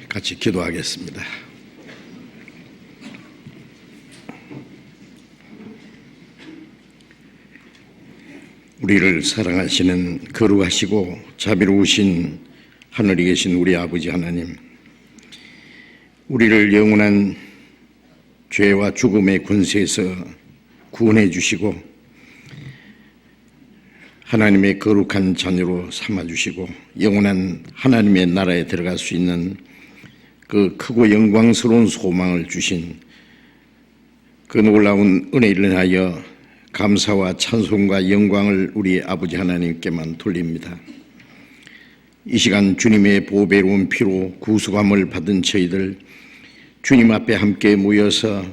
같이 기도하겠습니다. 우리를 사랑하시는 거룩하시고 자비로우신 하늘에 계신 우리 아버지 하나님, 우리를 영원한 죄와 죽음의 권세에서 구원해 주시고 하나님의 거룩한 자녀로 삼아주시고 영원한 하나님의 나라에 들어갈 수 있는 그 크고 영광스러운 소망을 주신 그 놀라운 은혜를 인하여 감사와 찬송과 영광을 우리 아버지 하나님께만 돌립니다. 이 시간 주님의 보배로운 피로 구속함을 받은 저희들 주님 앞에 함께 모여서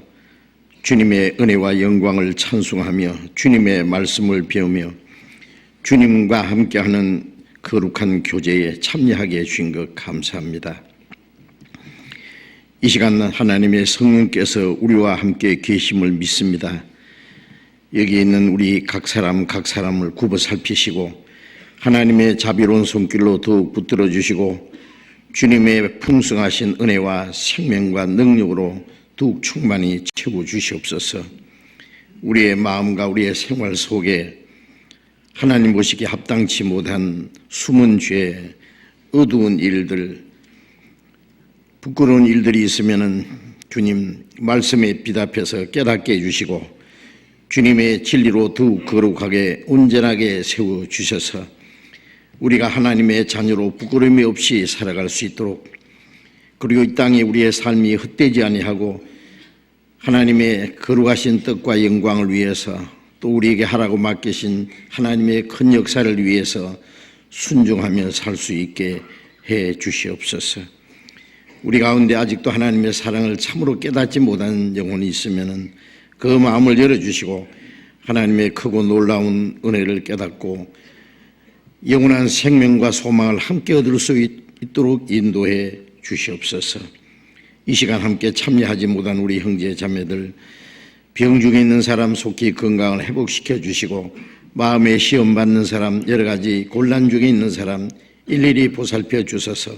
주님의 은혜와 영광을 찬송하며 주님의 말씀을 배우며 주님과 함께하는 거룩한 교제에 참여하게 해주신 것 감사합니다. 이 시간 하나님의 성령께서 우리와 함께 계심을 믿습니다. 여기 있는 우리 각 사람을 굽어 살피시고 하나님의 자비로운 손길로 더욱 붙들어 주시고 주님의 풍성하신 은혜와 생명과 능력으로 더욱 충만히 채워 주시옵소서. 우리의 마음과 우리의 생활 속에 하나님 보시기에 합당치 못한 숨은 죄, 어두운 일들, 부끄러운 일들이 있으면은 주님 말씀에 비답해서 깨닫게 해주시고 주님의 진리로 더욱 거룩하게 온전하게 세워주셔서 우리가 하나님의 자녀로 부끄러움이 없이 살아갈 수 있도록, 그리고 이 땅에 우리의 삶이 헛되지 아니하고 하나님의 거룩하신 뜻과 영광을 위해서 또 우리에게 하라고 맡기신 하나님의 큰 역사를 위해서 순종하며 살 수 있게 해 주시옵소서. 우리 가운데 아직도 하나님의 사랑을 참으로 깨닫지 못한 영혼이 있으면 그 마음을 열어주시고 하나님의 크고 놀라운 은혜를 깨닫고 영원한 생명과 소망을 함께 얻을 수 있도록 인도해 주시옵소서. 이 시간 함께 참여하지 못한 우리 형제 자매들, 병 중에 있는 사람 속히 건강을 회복시켜 주시고 마음에 시험 받는 사람, 여러 가지 곤란 중에 있는 사람 일일이 보살펴 주셔서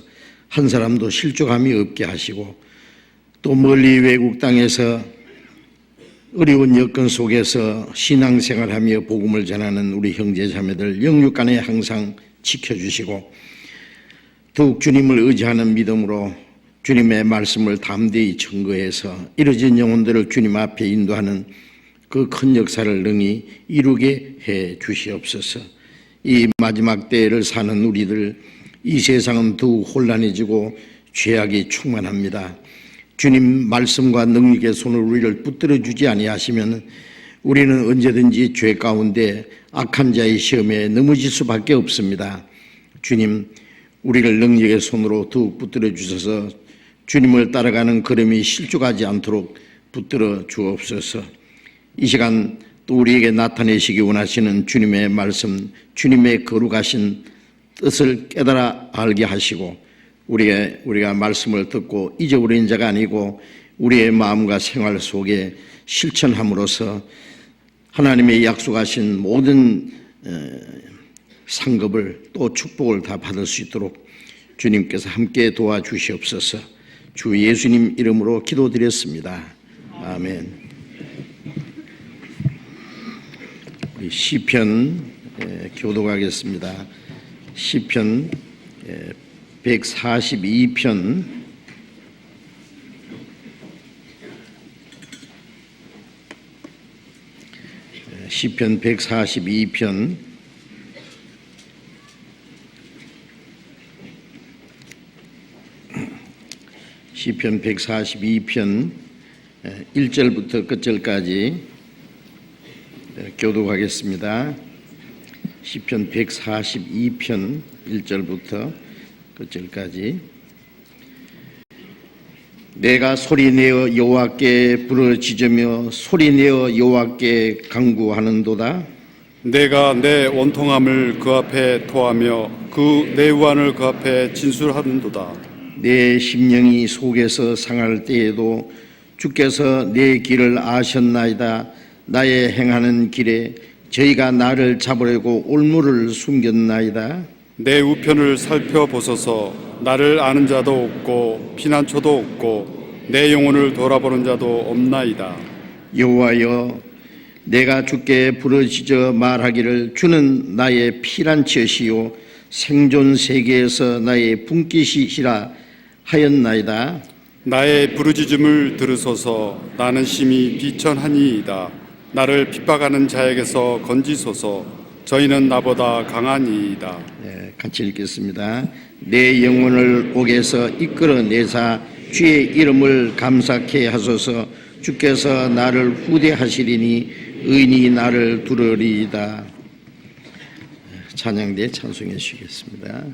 한 사람도 실족함이 없게 하시고 또 멀리 외국 땅에서 어려운 여건 속에서 신앙생활하며 복음을 전하는 우리 형제 자매들 영육간에 항상 지켜주시고 더욱 주님을 의지하는 믿음으로 주님의 말씀을 담대히 증거해서 이루어진 영혼들을 주님 앞에 인도하는 그 큰 역사를 능히 이루게 해 주시옵소서. 이 마지막 때를 사는 우리들, 이 세상은 더욱 혼란해지고 죄악이 충만합니다. 주님 말씀과 능력의 손을 우리를 붙들어 주지 아니하시면 우리는 언제든지 죄 가운데 악한 자의 시험에 넘어질 수밖에 없습니다. 주님, 우리를 능력의 손으로 더욱 붙들어 주셔서 주님을 따라가는 걸음이 실족하지 않도록 붙들어 주옵소서. 이 시간 또 우리에게 나타내시기 원하시는 주님의 말씀, 주님의 거룩하신 뜻을 깨달아 알게 하시고 우리가 말씀을 듣고 잊어버린 자가 아니고 우리의 마음과 생활 속에 실천함으로써 하나님의 약속하신 모든 상급을 또 축복을 다 받을 수 있도록 주님께서 함께 도와주시옵소서. 주 예수님 이름으로 기도드렸습니다. 아멘. 우리 시편 교독하겠습니다. 시편 142편 시편 142편 시편 142편 1절부터 끝절까지 교독하겠습니다. 시편 142편 1절부터 끝절까지. 내가 소리내어 여호와께 부르짖으며 소리내어 여호와께 간구하는도다. 내가 내 원통함을 그 앞에 토하며 그 내 우환을 그 앞에 진술하는도다. 내 심령이 속에서 상할 때에도 주께서 내 길을 아셨나이다. 나의 행하는 길에 저희가 나를 잡으려고 올무를 숨겼나이다. 내 우편을 살펴보소서. 나를 아는 자도 없고 피난처도 없고 내 영혼을 돌아보는 자도 없나이다. 여호와여, 내가 주께 부르짖어 말하기를 주는 나의 피난처시요 생존 세계에서 나의 분깃이시라 하였나이다. 나의 부르짖음을 들으소서. 나는 심히 비천하니이다. 나를 핍박하는 자에게서 건지소서. 저희는 나보다 강하니이다. 네, 같이 읽겠습니다. 내 영혼을 옥에서 이끌어내사 주의 이름을 감사케 하소서. 주께서 나를 후대하시리니 의인이 나를 두르리이다. 찬양대 찬송해 주시겠습니다.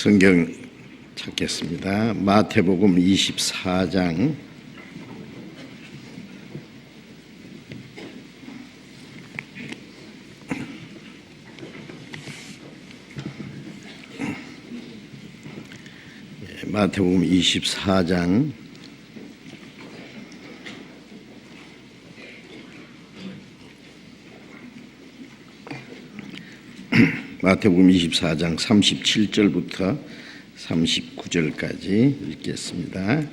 성경 찾겠습니다. 마태복음 24장 24장 37절부터 39절까지 읽겠습니다.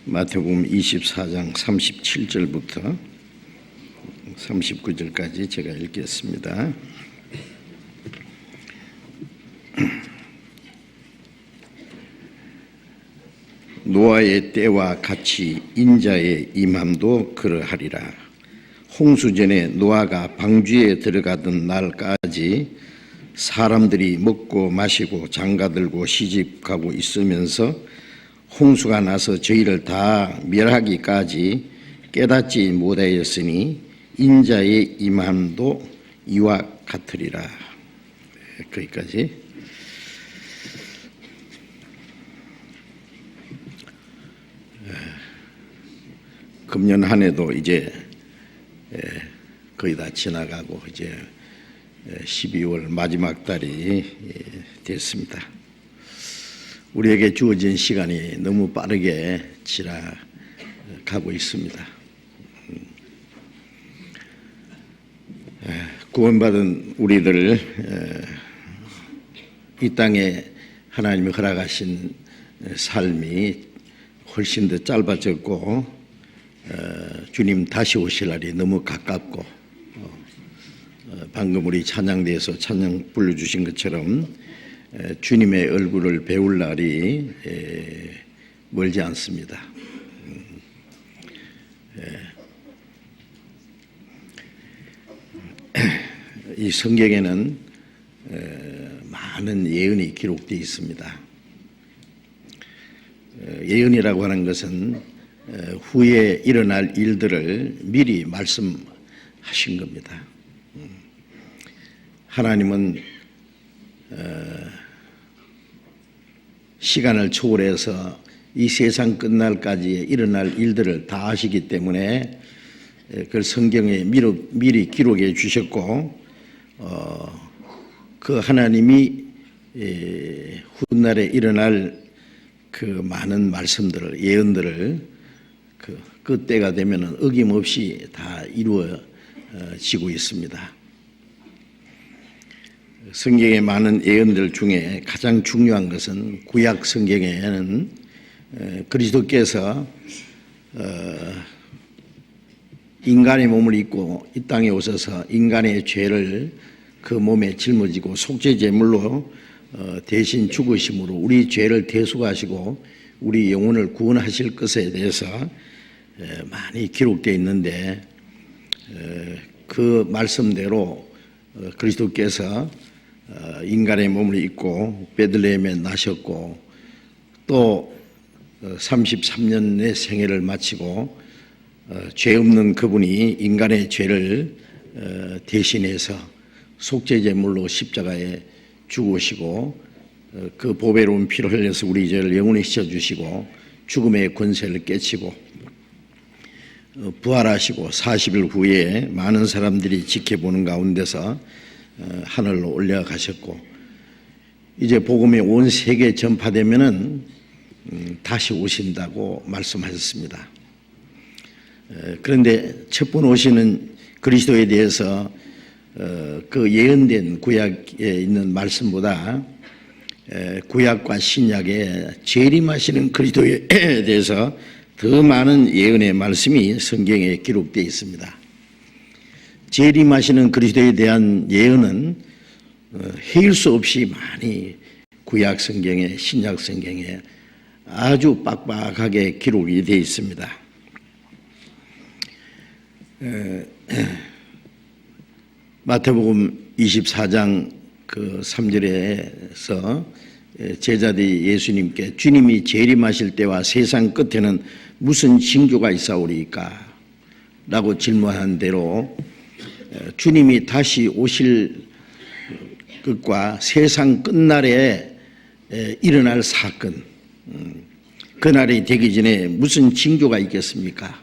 마태복음 24장 37절부터 39절까지 제가 읽겠습니다. 노아의 때와 같이 인자의 임함도 그러하리라. 홍수 전에 노아가 방주에 들어가던 날까지 사람들이 먹고 마시고 장가들고 시집가고 있으면서 홍수가 나서 저희를 다 멸하기까지 깨닫지 못하였으니 인자의 임함도 이와 같으리라. 거기까지. 금년 한 해도 이제 거의 다 지나가고 이제 12월 마지막 달이 됐습니다. 우리에게 주어진 시간이 너무 빠르게 지나가고 있습니다. 구원받은 우리들, 이 땅에 하나님이 허락하신 삶이 훨씬 더 짧아졌고 주님 다시 오실 날이 너무 가깝고 방금 우리 찬양대에서 찬양 불러주신 것처럼 주님의 얼굴을 배울 날이 멀지 않습니다. 이 성경에는 많은 예언이 기록되어 있습니다. 예언이라고 하는 것은 후에 일어날 일들을 미리 말씀하신 겁니다. 하나님은 시간을 초월해서 이 세상 끝날까지 일어날 일들을 다 아시기 때문에 그걸 성경에 미리 기록해 주셨고 그 하나님이 훗날에 일어날 그 많은 말씀들을 예언들을 그 때가 되면 어김없이 다 이루어지고 있습니다. 성경의 많은 예언들 중에 가장 중요한 것은 구약 성경에는 그리스도께서 인간의 몸을 입고 이 땅에 오셔서 인간의 죄를 그 몸에 짊어지고 속죄제물로 대신 죽으심으로 우리 죄를 대속하시고 우리 영혼을 구원하실 것에 대해서 많이 기록되어 있는데 그 말씀대로 그리스도께서 인간의 몸을 입고 베들레헴에 나셨고 또 33년의 생애를 마치고 죄 없는 그분이 인간의 죄를 대신해서 속죄제물로 십자가에 죽으시고 그 보배로운 피를 흘려서 우리 죄를 영원히 씻어주시고 죽음의 권세를 깨치고 부활하시고 40일 후에 많은 사람들이 지켜보는 가운데서 하늘로 올라가셨고 이제 복음이 온 세계에 전파되면은 다시 오신다고 말씀하셨습니다. 그런데 첫 번 오시는 그리스도에 대해서 그 예언된 구약에 있는 말씀보다 구약과 신약에 재림하시는 그리스도에 대해서 더 많은 예언의 말씀이 성경에 기록되어 있습니다. 재림하시는 그리스도에 대한 예언은 헤일 수 없이 많이 구약 성경에 신약 성경에 아주 빡빡하게 기록이 되어 있습니다. 마태복음 24장 그 3절에서 제자들이 예수님께 주님이 재림하실 때와 세상 끝에는 무슨 징조가 있사오리까? 라고 질문한 대로 주님이 다시 오실 것과 세상 끝날에 일어날 사건, 그날이 되기 전에 무슨 징조가 있겠습니까?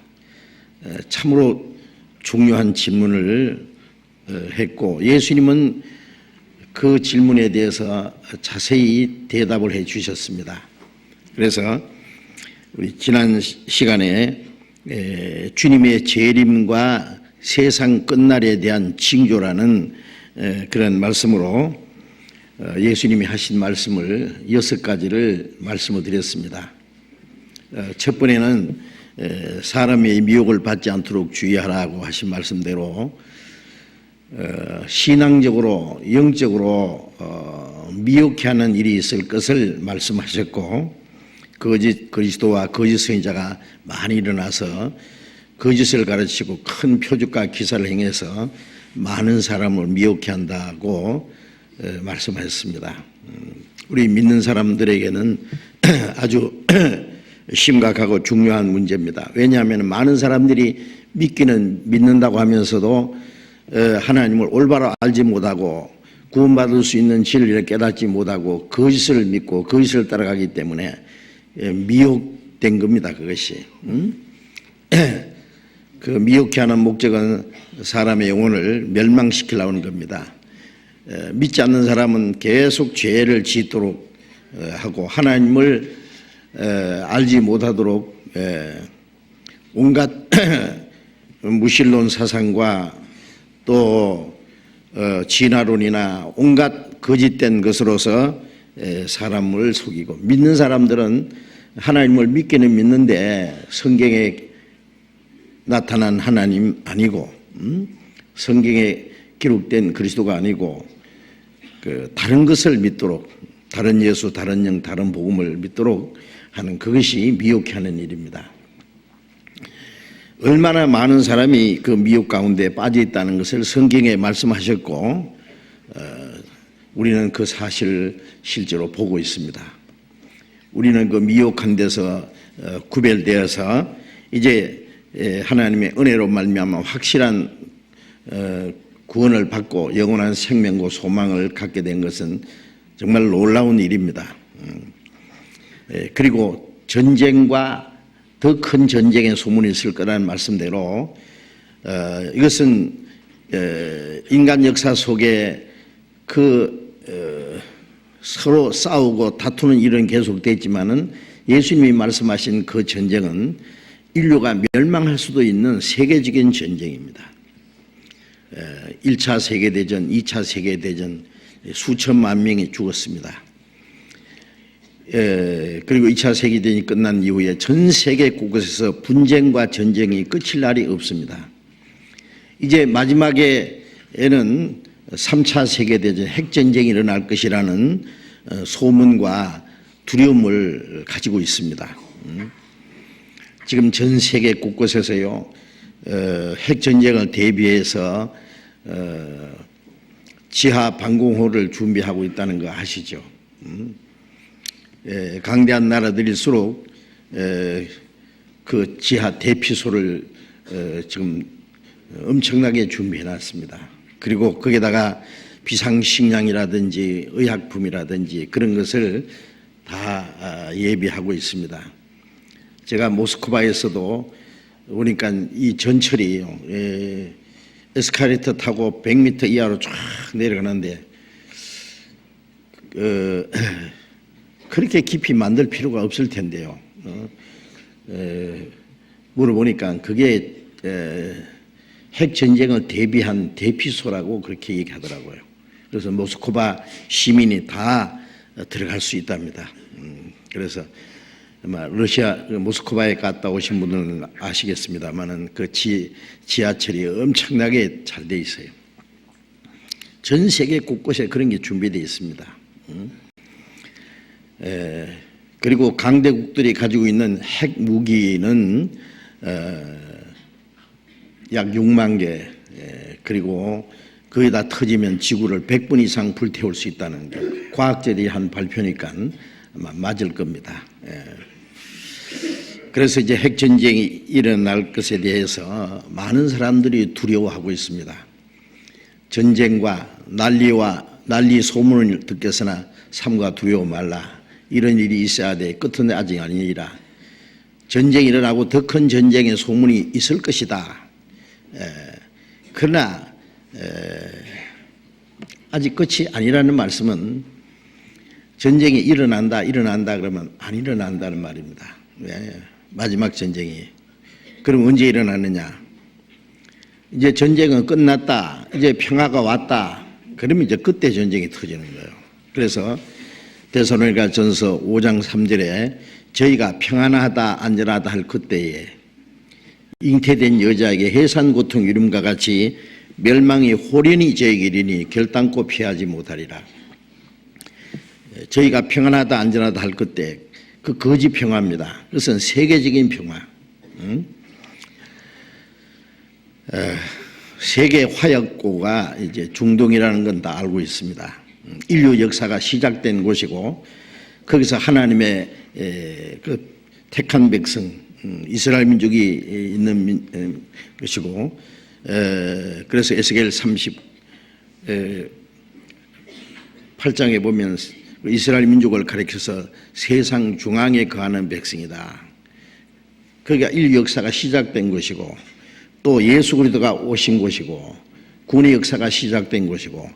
참으로 중요한 질문을 했고 예수님은 그 질문에 대해서 자세히 대답을 해 주셨습니다. 그래서 우리 지난 시간에 주님의 재림과 세상 끝날에 대한 징조라는 그런 말씀으로 예수님이 하신 말씀을 6가지를 말씀을 드렸습니다. 첫 번에는 사람의 미혹을 받지 않도록 주의하라고 하신 말씀대로 신앙적으로 영적으로 미혹해 하는 일이 있을 것을 말씀하셨고, 거짓 그리스도와 거짓 선지자가 많이 일어나서 거짓을 가르치고 큰 표적과 기사를 행해서 많은 사람을 미혹해 한다고 말씀하셨습니다. 우리 믿는 사람들에게는 아주 심각하고 중요한 문제입니다. 왜냐하면 많은 사람들이 믿기는 믿는다고 하면서도 하나님을 올바로 알지 못하고 구원받을 수 있는 진리를 깨닫지 못하고 거짓을 믿고 거짓을 따라가기 때문에 미혹된 겁니다. 그것이. 그 미혹해 하는 목적은 사람의 영혼을 멸망시키려는 겁니다. 믿지 않는 사람은 계속 죄를 짓도록 하고 하나님을 알지 못하도록 온갖 무신론 사상과 또 진화론이나 온갖 거짓된 것으로서 사람을 속이고, 믿는 사람들은 하나님을 믿기는 믿는데 성경에 나타난 하나님 아니고 성경에 기록된 그리스도가 아니고 다른 것을 믿도록, 다른 예수, 다른 영, 다른 복음을 믿도록 하는, 그것이 미혹해 하는 일입니다. 얼마나 많은 사람이 그 미혹 가운데 빠져 있다는 것을 성경에 말씀하셨고, 우리는 그 사실을 실제로 보고 있습니다. 우리는 그 미혹한 데서 구별되어서 이제 하나님의 은혜로 말미암아 확실한 구원을 받고 영원한 생명과 소망을 갖게 된 것은 정말 놀라운 일입니다. 그리고 전쟁과 더 큰 전쟁의 소문이 있을 거라는 말씀대로 이것은 인간 역사 속에 서로 싸우고 다투는 일은 계속됐지만은 예수님이 말씀하신 그 전쟁은 인류가 멸망할 수도 있는 세계적인 전쟁입니다. 1차 세계대전, 2차 세계대전 수천만 명이 죽었습니다. 그리고 2차 세계대전이 끝난 이후에 전 세계 곳곳에서 분쟁과 전쟁이 끝일 날이 없습니다. 이제 마지막에는 3차 세계대전 핵전쟁이 일어날 것이라는 소문과 두려움을 가지고 있습니다. 지금 전 세계 곳곳에서요, 핵전쟁을 대비해서 지하 방공호를 준비하고 있다는 거 아시죠? 강대한 나라들일수록 그 지하 대피소를 지금 엄청나게 준비해 놨습니다. 그리고 거기다가 비상식량이라든지 의약품이라든지 그런 것을 다 예비하고 있습니다. 제가 모스크바에서도 보니까 이 전철이 에스컬레이터 타고 100m 이하로 쫙 내려가는데 그렇게 깊이 만들 필요가 없을 텐데요. 물어보니까 그게 핵전쟁을 대비한 대피소라고 그렇게 얘기하더라고요. 그래서 모스크바 시민이 다 들어갈 수 있답니다. 그래서 아마 러시아 모스크바에 갔다 오신 분들은 아시겠습니다만은 그 지하철이 엄청나게 잘 돼 있어요. 전 세계 곳곳에 그런 게 준비되어 있습니다. 그리고 강대국들이 가지고 있는 핵 무기는 약 6만 개, 그리고 거의 다 터지면 지구를 100분 이상 불태울 수 있다는 게 과학자들이 한 발표니까 아마 맞을 겁니다. 그래서 이제 핵전쟁이 일어날 것에 대해서 많은 사람들이 두려워하고 있습니다. 전쟁과 난리 소문을 듣겠으나 삼가 두려워 말라. 이런 일이 있어야 돼. 끝은 아직 아니니라. 전쟁이 일어나고 더 큰 전쟁의 소문이 있을 것이다. 그러나 아직 끝이 아니라는 말씀은 전쟁이 일어난다 그러면 안 일어난다는 말입니다. 마지막 전쟁이. 그럼 언제 일어나느냐? 이제 전쟁은 끝났다. 이제 평화가 왔다. 그러면 이제 그때 전쟁이 터지는 거예요. 그래서 데살로니가 전서 5장 3절에 저희가 평안하다 안전하다 할 그때에 잉태된 여자에게 해산 고통 이름과 같이 멸망이 홀연히 저에게 이르니 결단코 피하지 못하리라. 저희가 평안하다 안전하다 할 그때 그 거짓 평화입니다. 그것은 세계적인 평화. 세계 화약고가 이제 중동이라는 건 다 알고 있습니다. 인류 역사가 시작된 곳이고 거기서 하나님의 그 택한 백성 이스라엘 민족이 있는 것이고 그래서 에스겔 38장에 보면 이스라엘 민족을 가리켜서 세상 중앙에 거하는 백성이다. 그러니까 인류 역사가 시작된 것이고 또 예수 그리스도가 오신 곳이고 구원의 역사가 시작된 곳이고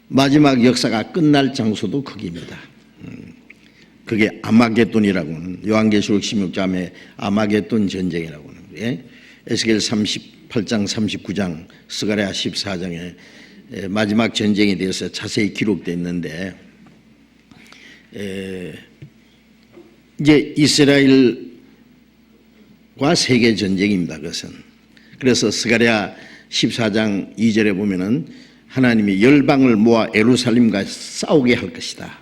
마지막 역사가 끝날 장소도 거기입니다. 그게 아마겟돈이라고 하는 요한계시록 16장에 아마겟돈 전쟁이라고 하는 거예요. 에스겔 38장 39장 스가랴 14장에 마지막 전쟁에 대해서 자세히 기록되어 있는데 이제 이스라엘과 세계 전쟁입니다. 그것은. 그래서 스가랴 14장 2절에 보면은 하나님이 열방을 모아 예루살렘과 싸우게 할 것이다.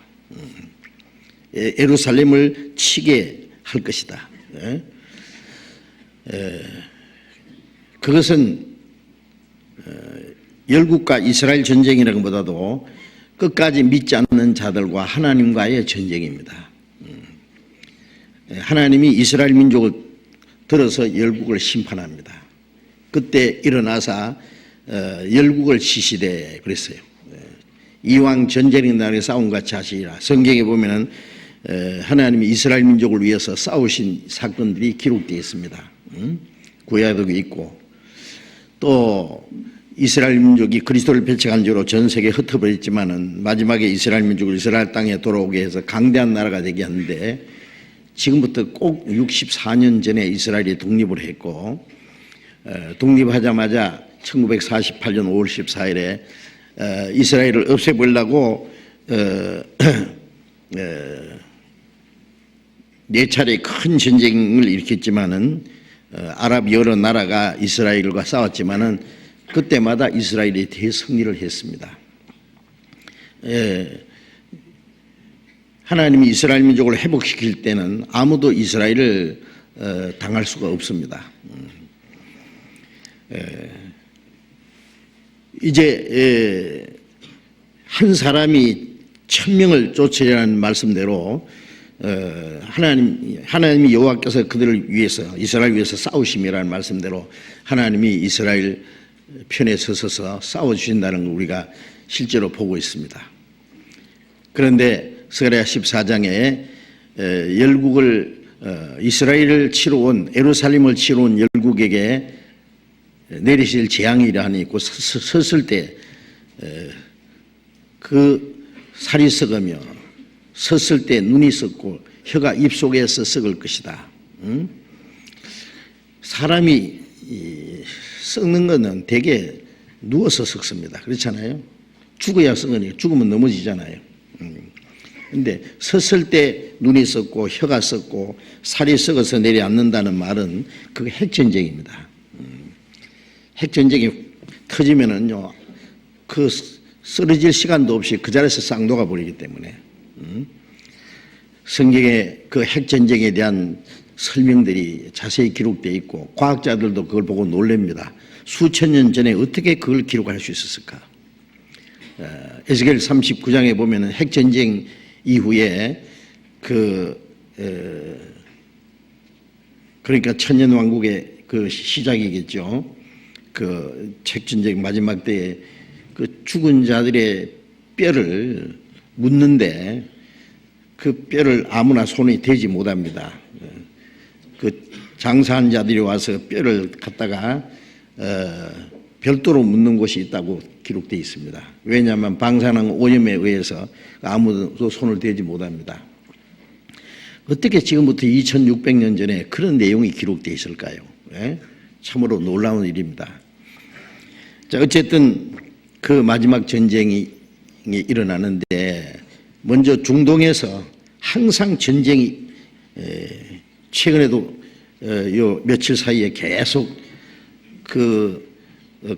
예루살렘을 치게 할 것이다. 그것은 열국과 이스라엘 전쟁이라는 것보다도 끝까지 믿지 않는 자들과 하나님과의 전쟁입니다. 하나님이 이스라엘 민족을 들어서 열국을 심판합니다. 그때 일어나서 열국을 치시되 그랬어요. 이왕 전쟁의 날에 싸움 같이 하시리라. 성경에 보면은 하나님이 이스라엘 민족을 위해서 싸우신 사건들이 기록되어 있습니다. 구약에도 있고 또 이스라엘 민족이 그리스도를 배척한 죄로 전 세계에 흩어버렸지만은 마지막에 이스라엘 민족을 이스라엘 땅에 돌아오게 해서 강대한 나라가 되게 하는데 지금부터 꼭 64년 전에 이스라엘이 독립을 했고 독립하자마자 1948년 5월 14일에 이스라엘을 없애보려고 네 차례 큰 전쟁을 일으켰지만은 아랍 여러 나라가 이스라엘과 싸웠지만은 그때마다 이스라엘이 대승리를 했습니다. 하나님이 이스라엘 민족을 회복시킬 때는 아무도 이스라엘을 당할 수가 없습니다. 이제 한 사람이 1000명을 쫓으려는 말씀대로 하나님이 여호와께서 그들을 위해서 이스라엘 위해서 싸우심이라는 말씀대로 하나님이 이스라엘 편에 서서 싸워주신다는 걸 우리가 실제로 보고 있습니다. 그런데 스가랴 14장에 열국을 이스라엘을 치러 온 예루살렘을 치러 온 열국에게 내리실 재앙이 이러하니 있고 섰을 때 그 살이 썩으며 섰을 때 눈이 썩고 혀가 입속에서 썩을 것이다. 사람이 썩는 것은 대개 누워서 썩습니다. 그렇잖아요. 죽어야 썩으니까 죽으면 넘어지잖아요. 그런데 섰을 때 눈이 썩고 혀가 썩고 살이 썩어서 내려앉는다는 말은 그게 핵전쟁입니다. 핵전쟁이 터지면은요, 그 쓰러질 시간도 없이 그 자리에서 쌍도가 버리기 때문에 성경에 그 핵전쟁에 대한 설명들이 자세히 기록되어 있고 과학자들도 그걸 보고 놀랍니다. 수천 년 전에 어떻게 그걸 기록할 수 있었을까? 에스겔 39장에 보면은 핵전쟁 이후에 그러니까 천년왕국의 그 시작이겠죠. 그 핵전쟁 마지막 때에 그 죽은 자들의 뼈를 묻는데 그 뼈를 아무나 손이 대지 못합니다. 그 장사한 자들이 와서 뼈를 갖다가 별도로 묻는 곳이 있다고 기록되어 있습니다. 왜냐하면 방사능 오염에 의해서 아무도 손을 대지 못합니다. 어떻게 지금부터 2600년 전에 그런 내용이 기록되어 있을까요? 참으로 놀라운 일입니다. 자, 어쨌든 그 마지막 전쟁이 일어나는데 먼저 중동에서 항상 전쟁이 최근에도 요 며칠 사이에 계속 그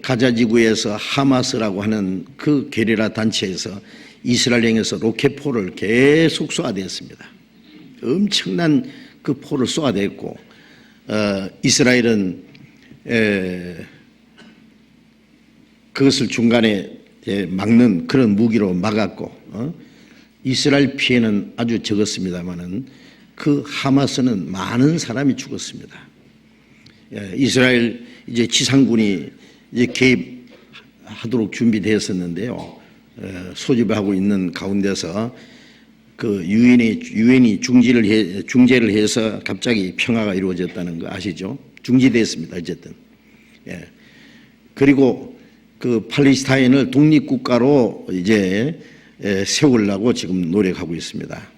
가자 지구에서 하마스라고 하는 그 게리라 단체에서 이스라엘 향해서 로켓포를 계속 쏘아대었습니다. 엄청난 그 포를 쏘아댔고 이스라엘은 그것을 중간에 막는 그런 무기로 막았고 이스라엘 피해는 아주 적었습니다만은 그 하마스는 많은 사람이 죽었습니다. 이스라엘 이제 지상군이 이제 개입하도록 준비되었었는데요. 소집하고 있는 가운데서 그 유엔이 중재를 해서 갑자기 평화가 이루어졌다는 거 아시죠? 중지됐습니다. 어쨌든. 그리고 그 팔레스타인을 독립국가로 이제 세우려고 지금 노력하고 있습니다.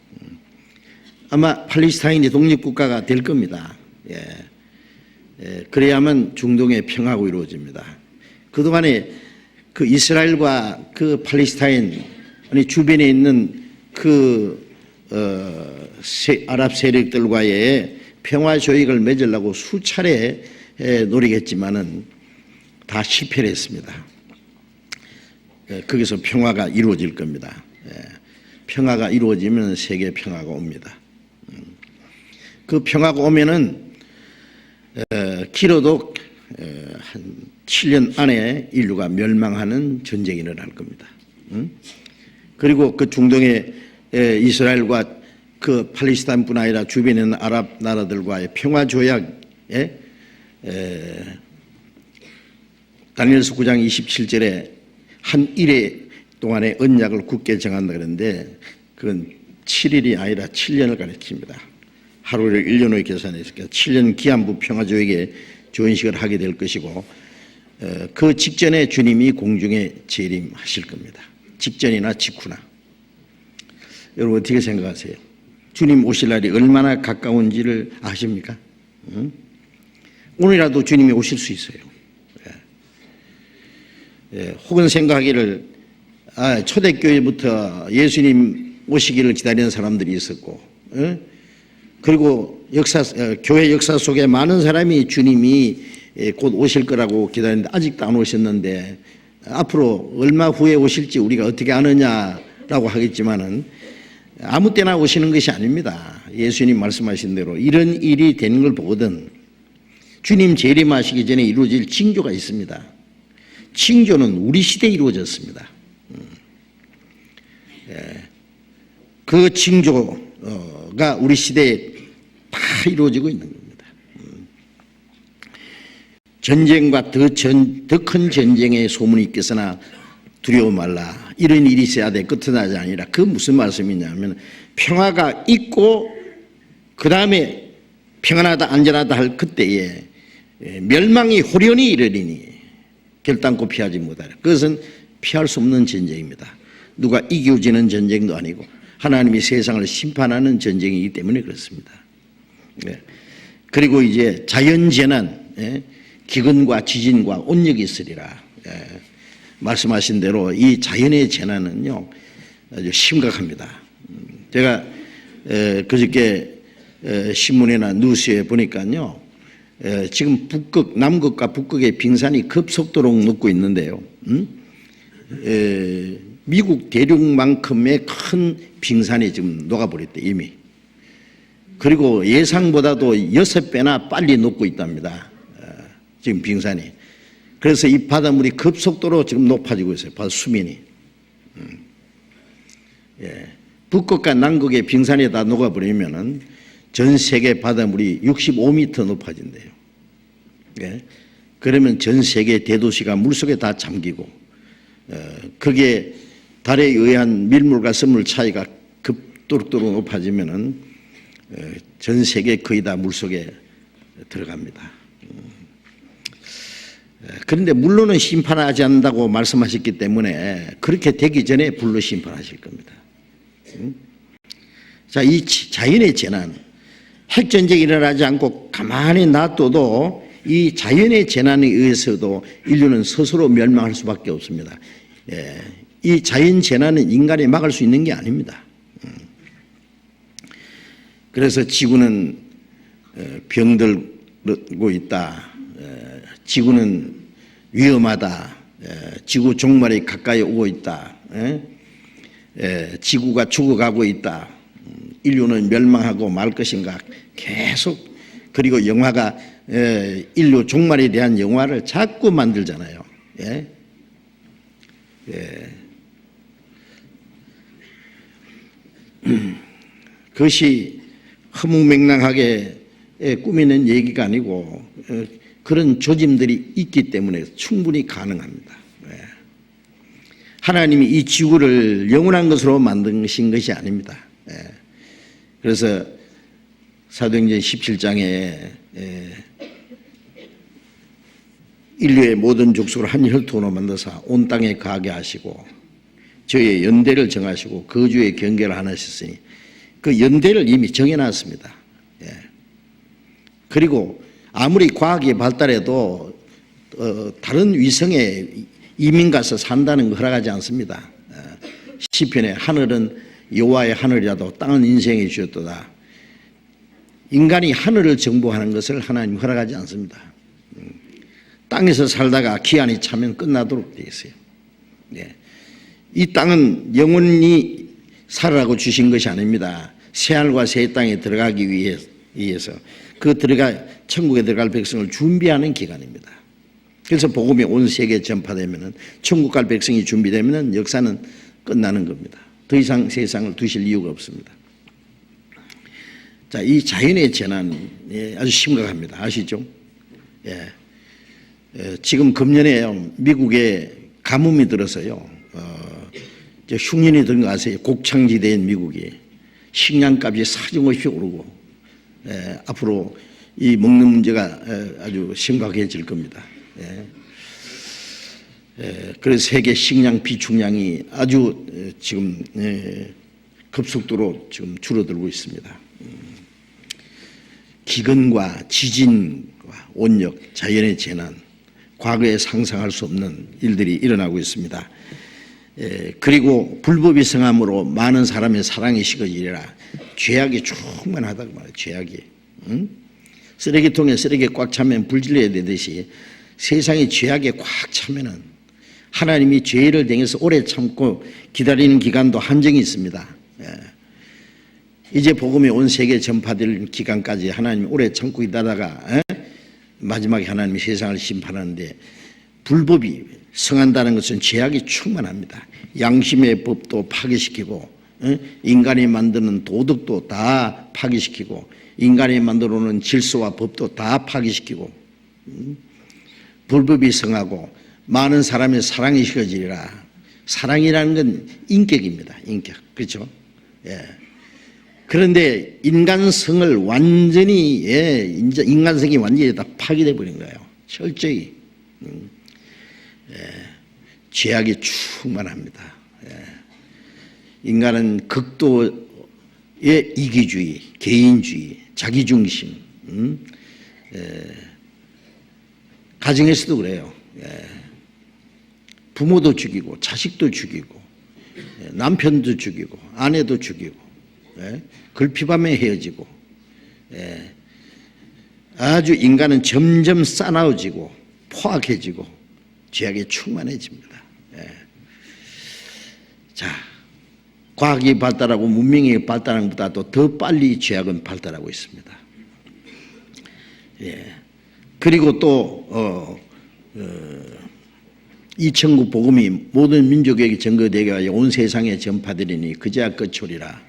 아마 팔레스타인이 독립국가가 될 겁니다. 그래야만 중동의 평화가 이루어집니다. 그동안에 그 이스라엘과 그 팔레스타인 아니 주변에 있는 그 아랍 세력들과의 평화 조약을 맺으려고 수차례 노력했지만은 다 실패를 했습니다. 거기서 평화가 이루어질 겁니다. 평화가 이루어지면 세계 평화가 옵니다. 그 평화가 오면은 길어도 한 7년 안에 인류가 멸망하는 전쟁이 일어날 겁니다. 그리고 그 중동의 이스라엘과 그 팔레스타인뿐 아니라 주변에 있는 아랍 나라들과의 평화 조약에 다니엘서 9장 27절에 한 일해 동안의 언약을 굳게 정한다 그러는데 그건 7일이 아니라 7년을 가리킵니다. 하루를 1년으로 계산했으니까 7년 기한부 평화조약에 조인식을 하게 될 것이고 그 직전에 주님이 공중에 재림하실 겁니다. 직전이나 직후나. 여러분 어떻게 생각하세요? 주님 오실 날이 얼마나 가까운지를 아십니까? 오늘이라도 주님이 오실 수 있어요. 혹은 생각하기를 초대교회부터 예수님 오시기를 기다리는 사람들이 있었고 그리고 교회 역사 속에 많은 사람이 주님이 곧 오실 거라고 기다리는데 아직도 안 오셨는데 앞으로 얼마 후에 오실지 우리가 어떻게 아느냐라고 하겠지만은 아무 때나 오시는 것이 아닙니다. 예수님 말씀하신 대로 이런 일이 되는 걸 보거든 주님 재림하시기 전에 이루어질 징조가 있습니다. 징조는 우리 시대에 이루어졌습니다. 그 징조가 우리 시대에 다 이루어지고 있는 겁니다. 전쟁과 더 큰 전쟁의 소문이 있겠으나 두려워 말라. 이런 일이 있어야 돼. 끝나지 아니라 그 무슨 말씀이냐면 평화가 있고 그 다음에 평안하다 안전하다 할 그때에 멸망이 호련히 이르리니 결단코 피하지 못하라. 그것은 피할 수 없는 전쟁입니다. 누가 이겨지는 전쟁도 아니고 하나님이 세상을 심판하는 전쟁이기 때문에 그렇습니다. 그리고 이제 자연재난, 기근과 지진과 온역이 있으리라. 말씀하신 대로 이 자연의 재난은요 아주 심각합니다. 제가 그저께 신문이나 뉴스에 보니까요 지금 남극과 북극의 빙산이 급속도로 녹고 있는데요. 미국 대륙만큼의 큰 빙산이 지금 녹아버렸대 이미. 그리고 예상보다도 6배나 빨리 녹고 있답니다. 지금 빙산이. 그래서 이 바닷물이 급속도로 지금 높아지고 있어요. 바다 수면이. 북극과 남극의 빙산이 다 녹아버리면은 전 세계 바닷물이 65m 높아진대요. 그러면 전 세계 대도시가 물속에 다 잠기고 그게 달에 의한 밀물과 썰물 차이가 급도로 높아지면은 전 세계 거의 다 물속에 들어갑니다. 그런데 물로는 심판하지 않는다고 말씀하셨기 때문에 그렇게 되기 전에 불로 심판하실 겁니다. 자, 이 자연의 재난, 핵전쟁이 일어나지 않고 가만히 놔둬도 이 자연의 재난에 의해서도 인류는 스스로 멸망할 수밖에 없습니다. 이 자연 재난은 인간이 막을 수 있는 게 아닙니다. 그래서 지구는 병들고 있다. 지구는 위험하다. 지구 종말이 가까이 오고 있다. 지구가 죽어가고 있다. 인류는 멸망하고 말 것인가 계속. 그리고 영화가 인류 종말에 대한 영화를 자꾸 만들잖아요. 그것이 허무맹랑하게 꾸미는 얘기가 아니고 그런 조짐들이 있기 때문에 충분히 가능합니다. 하나님이 이 지구를 영원한 것으로 만드신 것이 아닙니다. 그래서 사도행전 17장에 인류의 모든 족속을 한 혈통으로 만드사 온 땅에 거하게 하시고 저의 연대를 정하시고 거주의 경계를 하셨으니 그 연대를 이미 정해놨습니다. 그리고 아무리 과학이 발달해도 다른 위성에 이민 가서 산다는 거 허락하지 않습니다. 시편에 하늘은 여호와의 하늘이라도 땅은 인생에 주었도다. 인간이 하늘을 정복하는 것을 하나님 허락하지 않습니다. 땅에서 살다가 기한이 차면 끝나도록 되어 있어요. 이 땅은 영원히 살으라고 주신 것이 아닙니다. 새하늘과 새 땅에 들어가기 위해서 천국에 들어갈 백성을 준비하는 기간입니다. 그래서 복음이 온 세계에 전파되면 천국 갈 백성이 준비되면 역사는 끝나는 겁니다. 더 이상 세상을 두실 이유가 없습니다. 자, 이 자연의 재난이 아주 심각합니다. 아시죠? 지금 금년에 미국에 가뭄이 들어서요. 흉년이 든 거 아세요? 곡창지대인 미국이 식량값이 사정없이 오르고 앞으로 이 먹는 문제가 아주 심각해질 겁니다. 그래서 세계 식량 비축량이 아주 지금 급속도로 지금 줄어들고 있습니다. 기근과 지진과 온역, 자연의 재난, 과거에 상상할 수 없는 일들이 일어나고 있습니다. 그리고 불법이 성함으로 많은 사람의 사랑이 식어지리라. 죄악이 충만하다고 말해요. 죄악이. 쓰레기통에 쓰레기 꽉 차면 불질러야 되듯이 세상에 죄악에 꽉 차면은 하나님이 죄를 당해서 오래 참고 기다리는 기간도 한정이 있습니다. 이제 복음이 온 세계에 전파될 기간까지 하나님이 오래 참고 기다다가 마지막에 하나님이 세상을 심판하는데 불법이 성한다는 것은 죄악이 충만합니다. 양심의 법도 파괴시키고 인간이 만드는 도덕도 다 파괴시키고 인간이 만들어 놓은 질서와 법도 다 파괴시키고 불법이 성하고 많은 사람의 사랑이 식어지리라. 사랑이라는 건 인격입니다. 인격. 그렇죠? 그런데 인간성을 완전히 인간성이 완전히 다 파괴돼 버린 거예요. 철저히. 죄악이 충만합니다. 인간은 극도의 이기주의, 개인주의, 자기중심, 가정에서도 그래요. 부모도 죽이고 자식도 죽이고 남편도 죽이고 아내도 죽이고 글피밤에 헤어지고 아주 인간은 점점 싸나워지고 포악해지고 죄악이 충만해집니다. 자, 과학이 발달하고 문명이 발달하는 것보다도 더 빨리 죄악은 발달하고 있습니다. 그리고 또 이 천국 복음이 모든 민족에게 전거되게 온 세상에 전파되리니 그제야 끝이리라.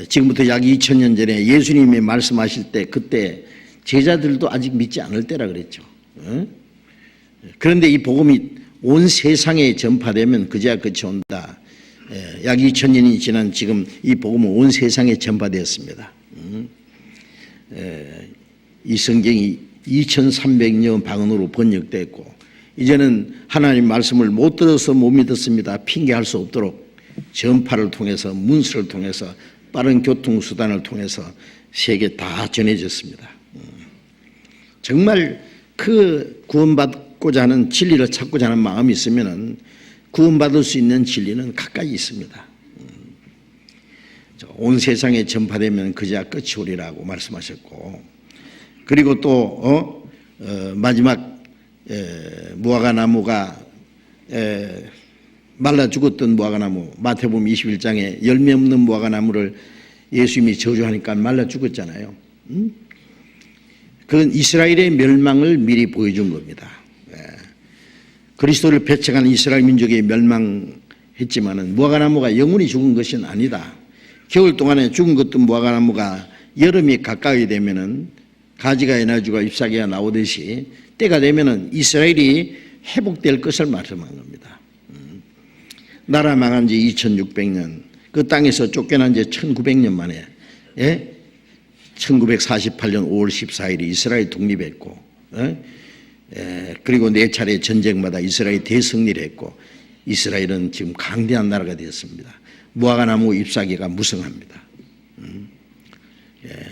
지금부터 약 2000년 전에 예수님이 말씀하실 때 그때 제자들도 아직 믿지 않을 때라 그랬죠. 그런데 이 복음이 온 세상에 전파되면 그제야 끝이 온다. 약 2000년이 지난 지금 이 복음은 온 세상에 전파되었습니다. 이 성경이 2300년 방언으로 번역됐고 이제는 하나님 말씀을 못 들어서 못 믿었습니다. 핑계할 수 없도록 전파를 통해서 문서를 통해서 빠른 교통수단을 통해서 세계 다 전해졌습니다. 정말 그 구원받고자 하는 진리를 찾고자 하는 마음이 있으면 구원받을 수 있는 진리는 가까이 있습니다. 온 세상에 전파되면 그제야 끝이 오리라고 말씀하셨고, 그리고 또 마지막 무화과 나무가 말라 죽었던 무화과 나무, 마태복음 21장에 열매 없는 무화과 나무를 예수님이 저주하니까 말라 죽었잖아요. 그건 이스라엘의 멸망을 미리 보여준 겁니다. 그리스도를 배척한 이스라엘 민족이 멸망했지만은 무화과 나무가 영원히 죽은 것은 아니다. 겨울 동안에 죽은 것도 무화과 나무가 여름이 가까이 되면은 가지가 에너지가 잎사귀가 나오듯이 때가 되면은 이스라엘이 회복될 것을 말씀한 겁니다. 나라 망한 지 2600년, 그 땅에서 쫓겨난 지 1900년 만에 1948년 5월 14일에 이스라엘 독립했고, 그리고 4차례 전쟁마다 이스라엘이 대승리를 했고, 이스라엘은 지금 강대한 나라가 되었습니다. 무화과 나무 잎사귀가 무성합니다.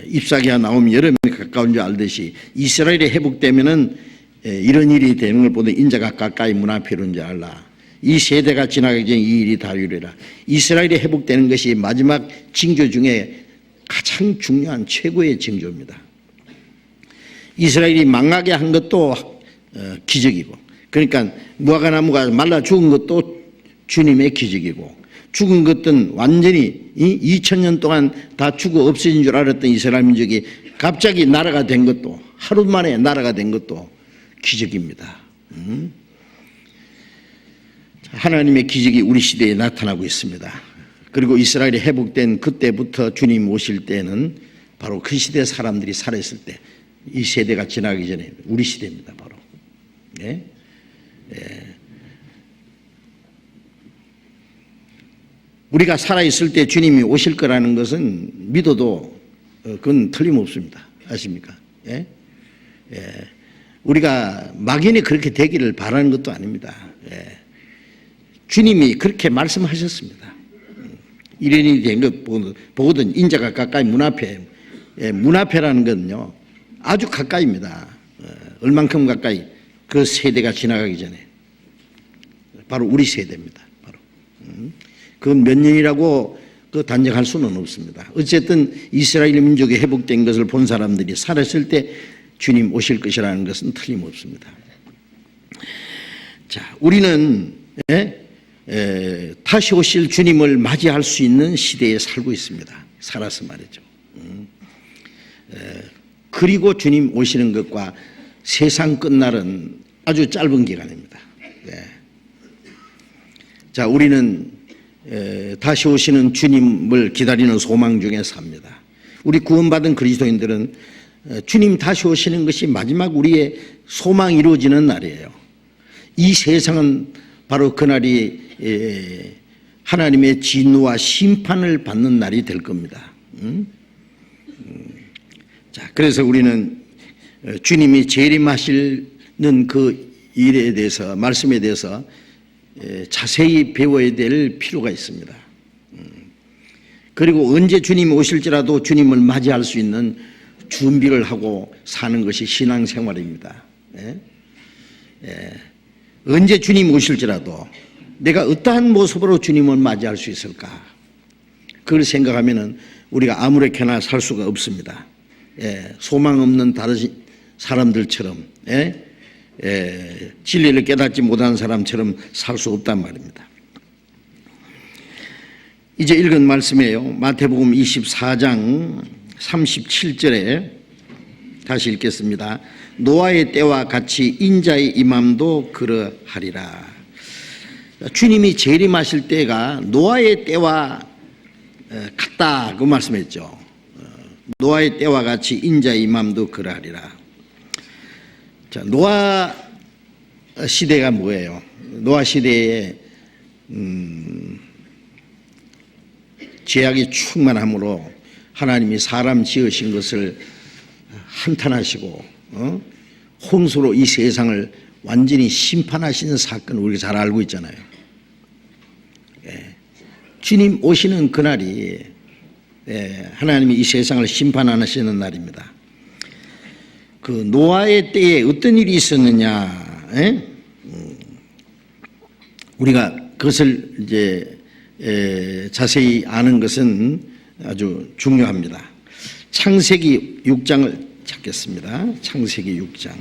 잎사귀가 나오면 여름이 가까운 줄 알듯이 이스라엘이 회복되면은 이런 일이 되는 걸 보다 인자가 가까이 문 앞에 이른 줄 알라. 이 세대가 지나가기 전에 이 일이 다 이루리라. 이스라엘이 회복되는 것이 마지막 징조 중에 가장 중요한 최고의 징조입니다. 이스라엘이 망하게 한 것도 기적이고, 그러니까 무화과 나무가 말라 죽은 것도 주님의 기적이고, 죽은 것은 완전히 2000년 동안 다 죽어 없어진 줄 알았던 이스라엘 민족이 갑자기 나라가 된 것도, 하루 만에 나라가 된 것도 기적입니다. 하나님의 기적이 우리 시대에 나타나고 있습니다. 그리고 이스라엘이 회복된 그때부터 주님 오실 때는 바로 그 시대 사람들이 살았을 때, 이 세대가 지나기 전에 우리 시대입니다. 바로. 우리가 살아있을 때 주님이 오실 거라는 것은 믿어도 그건 틀림없습니다. 아십니까? 우리가 막연히 그렇게 되기를 바라는 것도 아닙니다. 주님이 그렇게 말씀하셨습니다. 이런이 된 것 보거든 인자가 가까이 문 앞에라는 건요 아주 가까이입니다. 얼만큼 가까이? 그 세대가 지나가기 전에 바로 우리 세대입니다. 바로 그건 몇 년이라고 단정할 수는 없습니다. 어쨌든 이스라엘 민족이 회복된 것을 본 사람들이 살았을 때 주님 오실 것이라는 것은 틀림없습니다. 자, 우리는 다시 오실 주님을 맞이할 수 있는 시대에 살고 있습니다. 살아서 말이죠. 그리고 주님 오시는 것과 세상 끝날은 아주 짧은 기간입니다. 자, 우리는 다시 오시는 주님을 기다리는 소망 중에 삽니다. 우리 구원받은 그리스도인들은 주님 다시 오시는 것이 마지막 우리의 소망이 이루어지는 날이에요. 이 세상은 바로 그날이 하나님의 진노와 심판을 받는 날이 될 겁니다. 자, 그래서 우리는 주님이 재림하시는 그 일에 대해서, 말씀에 대해서 자세히 배워야 될 필요가 있습니다. 그리고 언제 주님이 오실지라도 주님을 맞이할 수 있는 준비를 하고 사는 것이 신앙생활입니다. 언제 주님이 오실지라도 내가 어떠한 모습으로 주님을 맞이할 수 있을까? 그걸 생각하면 우리가 아무렇게나 살 수가 없습니다. 소망 없는 다른 사람들처럼, 진리를 깨닫지 못한 사람처럼 살 수 없단 말입니다. 이제 읽은 말씀이에요. 마태복음 24장 37절에 다시 읽겠습니다. 노아의 때와 같이 인자의 임함도 그러하리라. 주님이 재림하실 때가 노아의 때와 같다 그 말씀했죠. 노아의 때와 같이 인자의 임함도 그러하리라. 자, 노아 시대가 뭐예요? 노아 시대에 죄악이 충만함으로 하나님이 사람 지으신 것을 한탄하시고 홍수로 이 세상을 완전히 심판하시는 사건을 우리가 잘 알고 있잖아요. 주님 오시는 그날이 하나님이 이 세상을 심판하시는 날입니다. 그 노아의 때에 어떤 일이 있었느냐? 우리가 그것을 이제 자세히 아는 것은 아주 중요합니다. 창세기 6장을 찾겠습니다. 창세기 6장.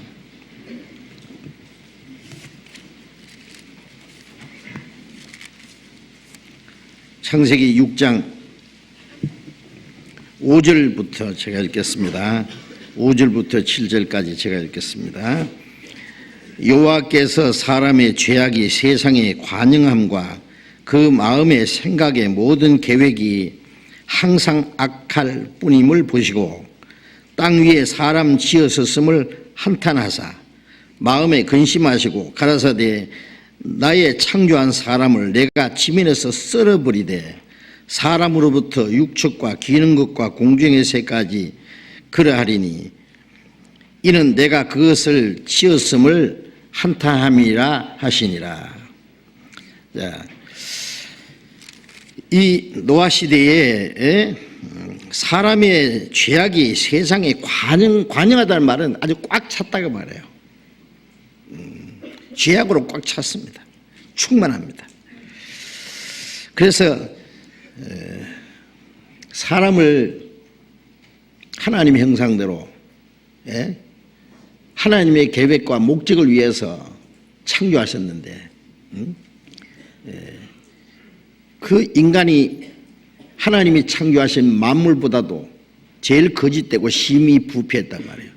창세기 6장 5절부터 제가 읽겠습니다. 5절부터 7절까지 제가 읽겠습니다. 여호와께서 사람의 죄악이 세상에 관영함과 그 마음의 생각의 모든 계획이 항상 악할 뿐임을 보시고 땅 위에 사람 지으셨음을 한탄하사 마음에 근심하시고 가라사대 나의 창조한 사람을 내가 지면에서 썰어버리되 사람으로부터 육축과 기는 것과 공중의 새까지 그러하리니 이는 내가 그것을 지었음을 한탄함이라 하시니라. 자, 이 노아 시대에 사람의 죄악이 세상에 관영하다는 말은 아주 꽉 찼다고 말해요. 죄악으로 꽉 찼습니다. 충만합니다. 그래서 사람을 하나님의 형상대로 하나님의 계획과 목적을 위해서 창조하셨는데 그 인간이 하나님이 창조하신 만물보다도 제일 거짓되고 심히 부패했단 말이에요.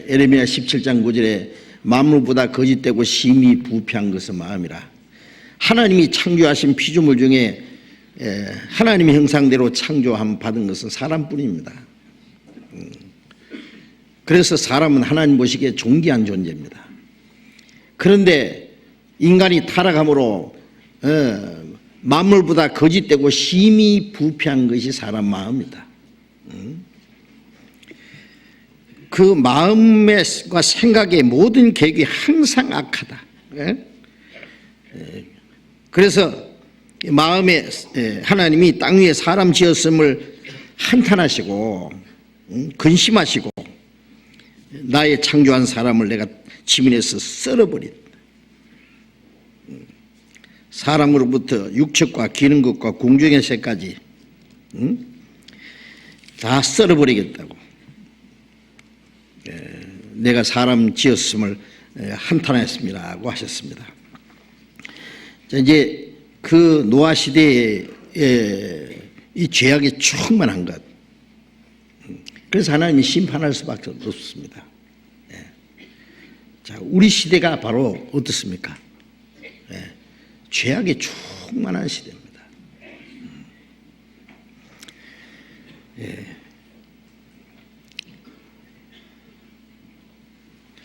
에레미야 17장 9절에 만물보다 거짓되고 심히 부패한 것은 마음이라. 하나님이 창조하신 피조물 중에 하나님의 형상대로 창조함 받은 것은 사람뿐입니다. 그래서 사람은 하나님 보시기에 존귀한 존재입니다. 그런데 인간이 타락함으로 만물보다 거짓되고 심히 부패한 것이 사람 마음이다. 그 마음과 생각의 모든 계획이 항상 악하다. 그래서 마음에 하나님이 땅 위에 사람 지었음을 한탄하시고 근심하시고 나의 창조한 사람을 내가 지면에서 썰어버린 사람으로부터 육축과 기는 것과 공중의 새까지 다 썰어버리겠다고 내가 사람 지었음을 한탄했습니다고 하셨습니다. 자, 이제 그 노아 시대에 이 죄악이 충만한 것, 그래서 하나님이 심판할 수밖에 없습니다. 자, 우리 시대가 바로 어떻습니까? 죄악이 충만한 시대입니다.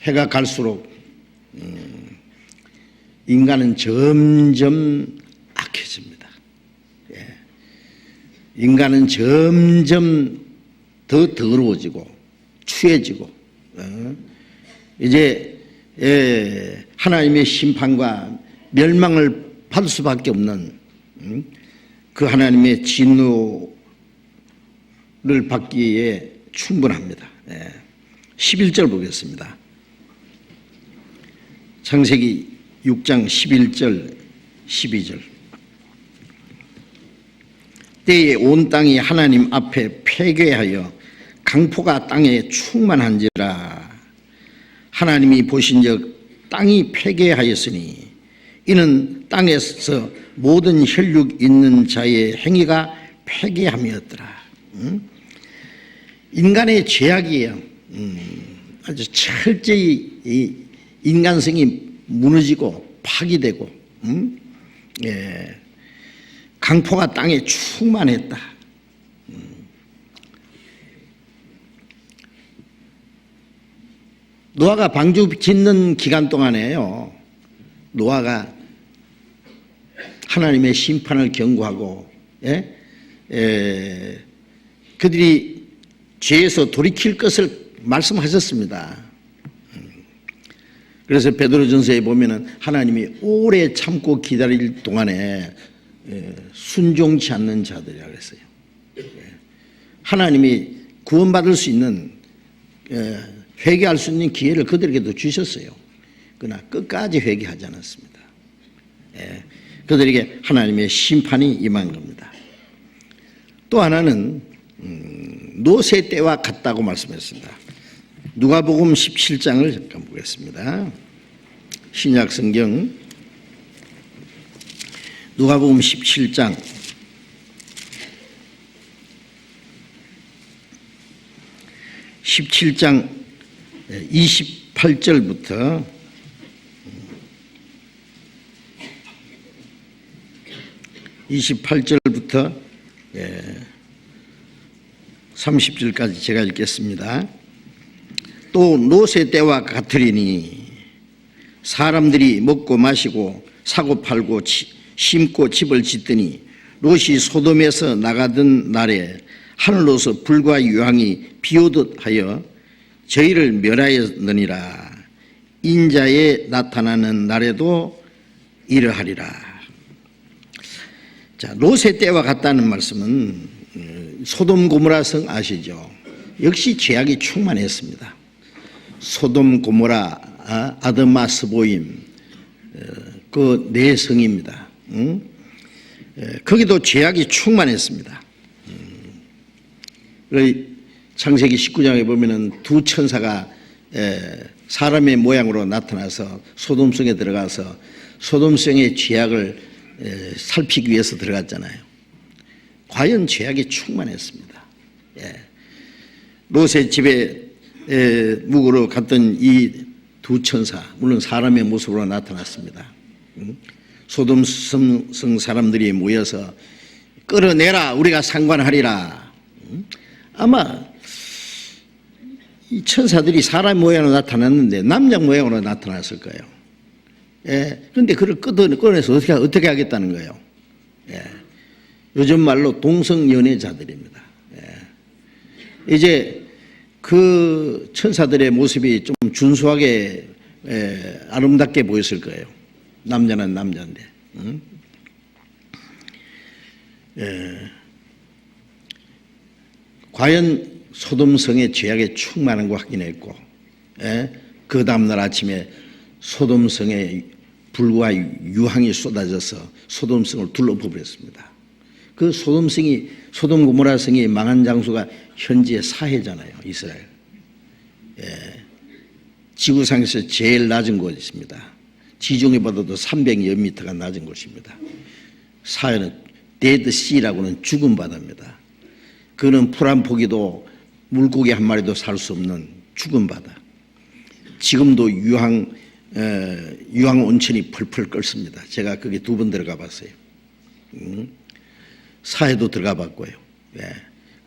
해가 갈수록 인간은 점점 악해집니다. 인간은 점점 더 더러워지고 추해지고 이제 하나님의 심판과 멸망을 받을 수밖에 없는 그 하나님의 진노를 받기에 충분합니다. 11절 보겠습니다. 창세기 6장 11절 12절. 때에 온 땅이 하나님 앞에 폐괴하여 강포가 땅에 충만한지라. 하나님이 보신즉 땅이 폐괴하였으니 이는 땅에서 모든 혈육 있는 자의 행위가 폐괴함이었더라. 인간의 죄악이에요. 아주 철저히 이 인간성이 무너지고 파괴되고 강포가 땅에 충만했다. 노아가 방주 짓는 기간 동안에요, 노아가 하나님의 심판을 경고하고 그들이 죄에서 돌이킬 것을 말씀하셨습니다. 그래서 베드로전서에 보면은 하나님이 오래 참고 기다릴 동안에 순종치 않는 자들이라 그랬어요. 하나님이 구원받을 수 있는 회개할 수 있는 기회를 그들에게도 주셨어요. 그러나 끝까지 회개하지 않았습니다. 그들에게 하나님의 심판이 임한 겁니다. 또 하나는 노새 때와 같다고 말씀했습니다. 누가복음 17장을 잠깐 보겠습니다. 신약 성경 누가복음 17장 28절부터 30절까지 제가 읽겠습니다. 또 노새 때와 같으리니 사람들이 먹고 마시고 사고 팔고 심고 집을 짓더니 롯이 소돔에서 나가던 날에 하늘로서 불과 유황이 비오듯 하여 저희를 멸하였느니라. 인자에 나타나는 날에도 이러하리라. 자, 롯의 때와 같다는 말씀은 소돔 고모라 성 아시죠? 역시 죄악이 충만했습니다. 소돔 고모라, 아드마 스보임, 그 네 성입니다. 거기도 죄악이 충만했습니다. 창세기 19장에 보면은 두 천사가 사람의 모양으로 나타나서 소돔성에 들어가서 소돔성의 죄악을 살피기 위해서 들어갔잖아요. 과연 죄악이 충만했습니다. 롯의 집에 묵으러 갔던 이 두 천사, 물론 사람의 모습으로 나타났습니다. 소돔성 사람들이 모여서 끌어내라, 우리가 상관하리라. 아마 이 천사들이 사람 모양으로 나타났는데 남자 모양으로 나타났을 거예요. 그런데 그를 끌어내서 어떻게 하겠다는 거예요. 요즘 말로 동성연애자들입니다. 이제 그 천사들의 모습이 좀 준수하게 아름답게 보였을 거예요. 남자는 남자인데. 과연 소돔성의 죄악에 충만한 거 확인했고, 그 다음날 아침에 소돔성에 불과 유황이 쏟아져서 소돔성을 둘러버렸습니다. 그 소돔 고모라 성이 망한 장소가 현재 사해잖아요, 이스라엘. 지구상에서 제일 낮은 곳입니다. 지중해보다도 300여 미터가 낮은 곳입니다. 사해는 데드시라고는 죽은 바다입니다. 그는 풀 한 포기도 물고기 한 마리도 살 수 없는 죽은 바다. 지금도 유황 온천이 펄펄 끓습니다. 제가 거기 2번 들어가 봤어요. 사해도 들어가 봤고요.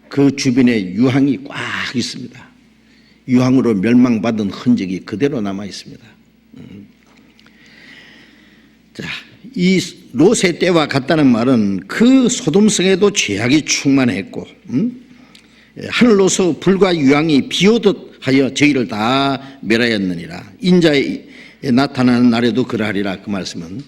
그 주변에 유황이 꽉 있습니다. 유황으로 멸망받은 흔적이 그대로 남아 있습니다. 자, 이 롯의 때와 같다는 말은 그 소돔성에도 죄악이 충만했고, 하늘로서 불과 유황이 비오듯 하여 저희를 다 멸하였느니라. 인자에 나타나는 날에도 그러하리라. 그 말씀은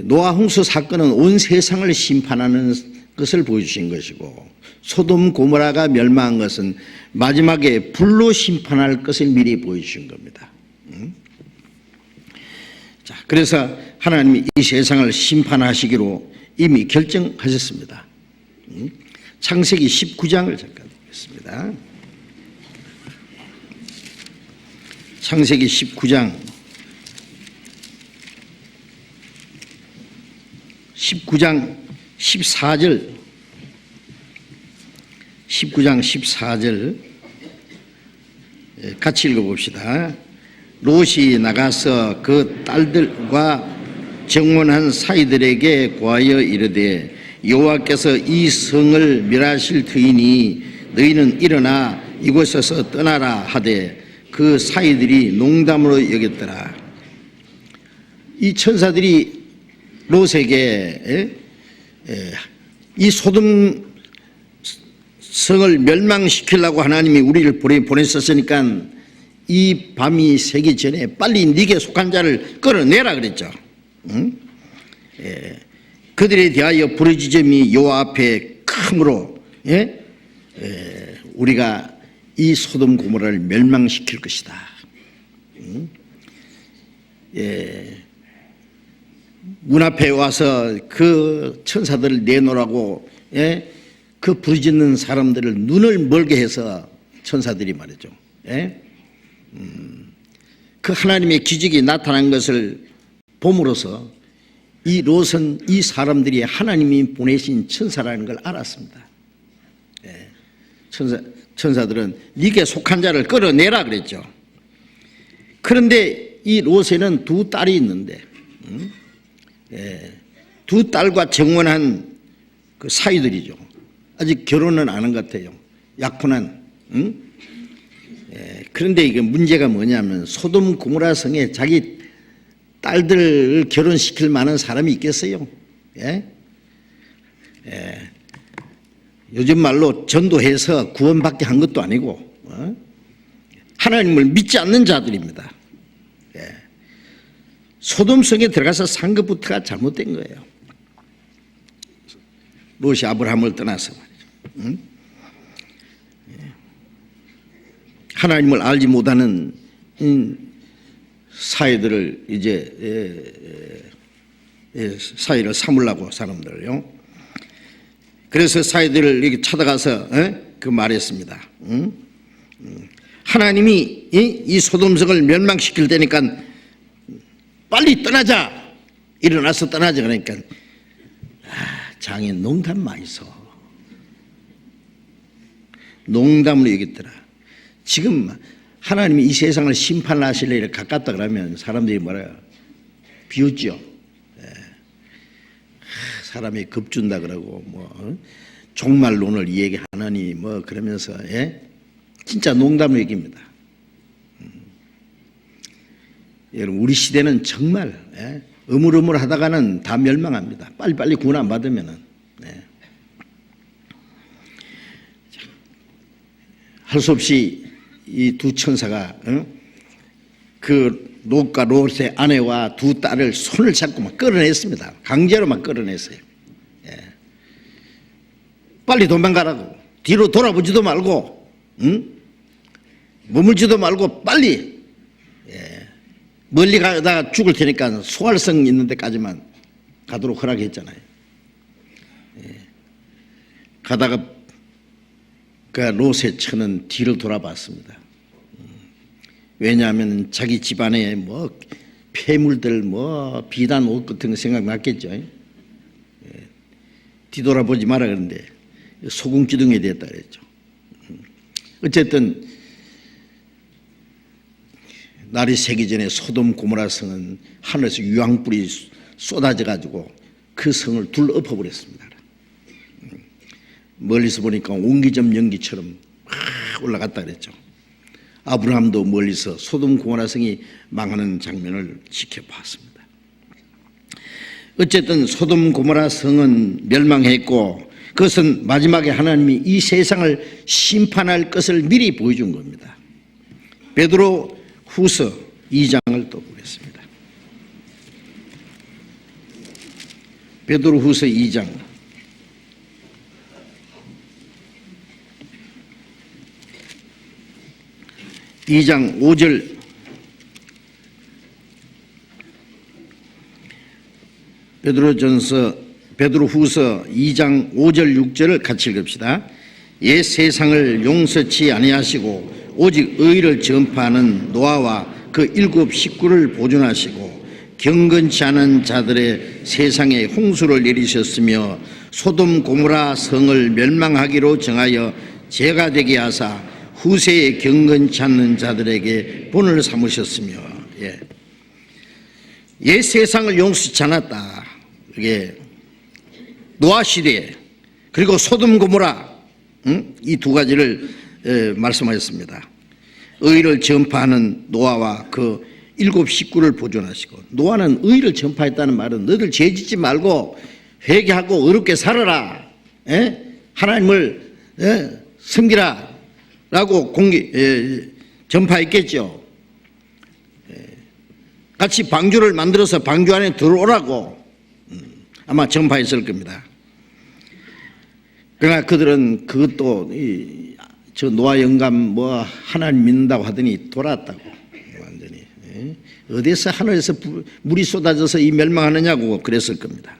노아 홍수 사건은 온 세상을 심판하는 것을 보여주신 것이고, 소돔 고모라가 멸망한 것은 마지막에 불로 심판할 것을 미리 보여주신 겁니다. 자, 그래서 하나님이 이 세상을 심판하시기로 이미 결정하셨습니다. 창세기 19장을 잠깐 보겠습니다. 창세기 19장 14절 19장 14절 같이 읽어봅시다. 롯이 나가서 그 딸들과 정원한 사이들에게 고하여 이르되 여호와께서 이 성을 멸하실 터이니 너희는 일어나 이곳에서 떠나라 하되 그 사이들이 농담으로 여겼더라. 이 천사들이 롯에게 이 소돔 성을 멸망시키려고 하나님이 우리를 보냈었으니까 이 밤이 새기 전에 빨리 네게 속한 자를 끌어내라 그랬죠. 그들에 대하여 부르짖음이 여호와 앞에 크므로 우리가 이 소돔 고모라를 멸망시킬 것이다. 문 앞에 와서 그 천사들을 내놓으라고 그 부르짖는 사람들을 눈을 멀게 해서 천사들이 말이죠. 그 하나님의 기적이 나타난 것을 봄으로써 이 롯은 이 사람들이 하나님이 보내신 천사라는 걸 알았습니다. 천사들은 네게 속한 자를 끌어내라 그랬죠. 그런데 이 롯에는 두 딸이 있는데 두 딸과 정원한 그 사이들이죠. 아직 결혼은 안 한 것 같아요. 약혼한. 그런데 이게 문제가 뭐냐면 소돔 고모라 성에 자기 딸들을 결혼시킬 만한 사람이 있겠어요? 요즘 말로 전도해서 구원받게 한 것도 아니고 하나님을 믿지 않는 자들입니다. 소돔성에 들어가서 산 것부터가 잘못된 거예요. 롯이 아브라함을 떠나서 말이죠. 하나님을 알지 못하는 사이들을 이제 사이를 삼으려고 사람들요. 그래서 사이들을 이렇게 찾아가서 그 말했습니다. 하나님이 이 소돔성을 멸망시킬 테니까 빨리 떠나자. 일어나서 떠나자. 그러니까 장인 농담 많이 써. 농담으로 얘기했더라. 지금 하나님이 이 세상을 심판하실래 이렇게 가깝다 그러면 사람들이 뭐래요? 비웃죠. 사람이 겁준다 그러고 뭐 종말론을 얘기하느니 뭐 그러면서 진짜 농담으로 얘기입니다. 여러분 우리 시대는 정말 어물어물하다가는 다 멸망합니다. 빨리빨리 구원 안 받으면은 할 수 없이 이 두 천사가 그 롯과 롯의 아내와 두 딸을 손을 잡고 막 끌어냈습니다. 강제로 막 끌어냈어요. 빨리 도망가라고. 뒤로 돌아보지도 말고, 머물지도 말고 빨리. 멀리 가다가 죽을 테니까 소활성 있는 데까지만 가도록 허락했잖아요. 가다가 그 롯의 처는 뒤를 돌아봤습니다. 왜냐하면 자기 집안에 뭐 폐물들 뭐 비단 옷 같은 거 생각났겠죠. 뒤돌아보지 마라 그러는데 소금기둥이 됐다 그랬죠. 어쨌든 날이 새기 전에 소돔 고모라 성은 하늘에서 유황불이 쏟아져 가지고 그 성을 둘러 엎어버렸습니다. 멀리서 보니까 옹기점 연기처럼 올라갔다 그랬죠. 아브라함도 멀리서 소돔 고모라 성이 망하는 장면을 지켜봤습니다. 어쨌든 소돔 고모라 성은 멸망했고 그것은 마지막에 하나님이 이 세상을 심판할 것을 미리 보여준 겁니다. 베드로 후서 2장을 또 보겠습니다. 베드로 후서 2장 5절 베드로 후서 2장 5절 6절을 같이 읽읍시다. 옛 세상을 용서치 아니하시고 오직 의를 전파하는 노아와 그 7 식구를 보존하시고 경건치 않은 자들의 세상에 홍수를 내리셨으며 소돔 고모라 성을 멸망하기로 정하여 죄가 되게 하사 후세에 경건치 않는 자들에게 본을 삼으셨으며 옛 세상을 용서치 않았다. 이게 노아 시대 그리고 소돔 고모라 이 두 가지를 말씀하셨습니다. 의를 전파하는 노아와 그 7 식구를 보존하시고 노아는 의를 전파했다는 말은 너희들 죄짓지 말고 회개하고 의롭게 살아라. 하나님을 섬기라 라고 전파했겠죠. 같이 방주를 만들어서 방주 안에 들어오라고 아마 전파했을 겁니다. 그러나 그들은 그것도 저 노아 영감 뭐 하나님 믿는다고 하더니 돌았다고 완전히 어디서 하늘에서 물이 쏟아져서 이 멸망하느냐고 그랬을 겁니다.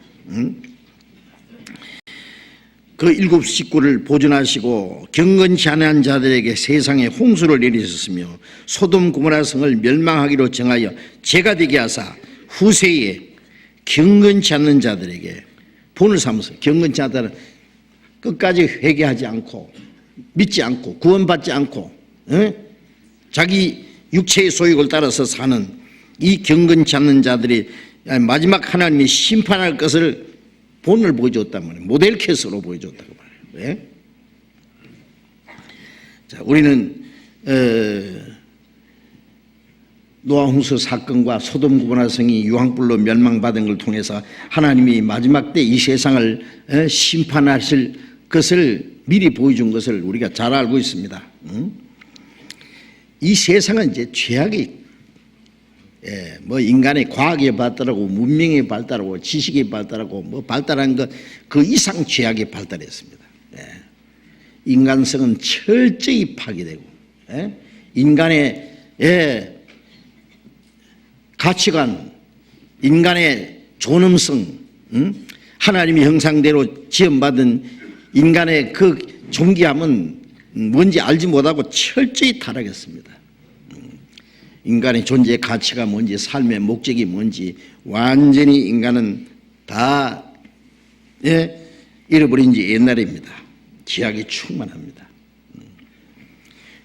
그 일곱 식구를 보존하시고 경건치 않은 자들에게 세상에 홍수를 내리셨으며 소돔 고모라 성을 멸망하기로 정하여 죄가 되게 하사 후세에 경건치 않는 자들에게 본을 삼으서, 경건치 않다는 끝까지 회개하지 않고 믿지 않고 구원받지 않고 자기 육체의 소욕을 따라서 사는 이 경건치 않는 자들이 마지막 하나님이 심판할 것을 본을 보여줬단 말이에요. 모델 케이스로 보여줬다고 말해요. 네? 자, 우리는 노아 홍수 사건과 소돔 고모라 성이 유황불로 멸망받은 걸 통해서 하나님이 마지막 때 이 세상을 심판하실 것을 미리 보여준 것을 우리가 잘 알고 있습니다. 이 세상은 이제 죄악이 뭐 인간의 과학이 발달하고 문명이 발달하고 지식이 발달하고 뭐 발달한 것 그 이상 죄악이 발달했습니다. 인간성은 철저히 파괴되고 인간의 가치관, 인간의 존엄성, 하나님의 형상대로 지음받은 인간의 그 존귀함은 뭔지 알지 못하고 철저히 타락했습니다. 인간의 존재의 가치가 뭔지, 삶의 목적이 뭔지 완전히 인간은 다 잃어버린 지 옛날입니다. 죄악이 충만합니다.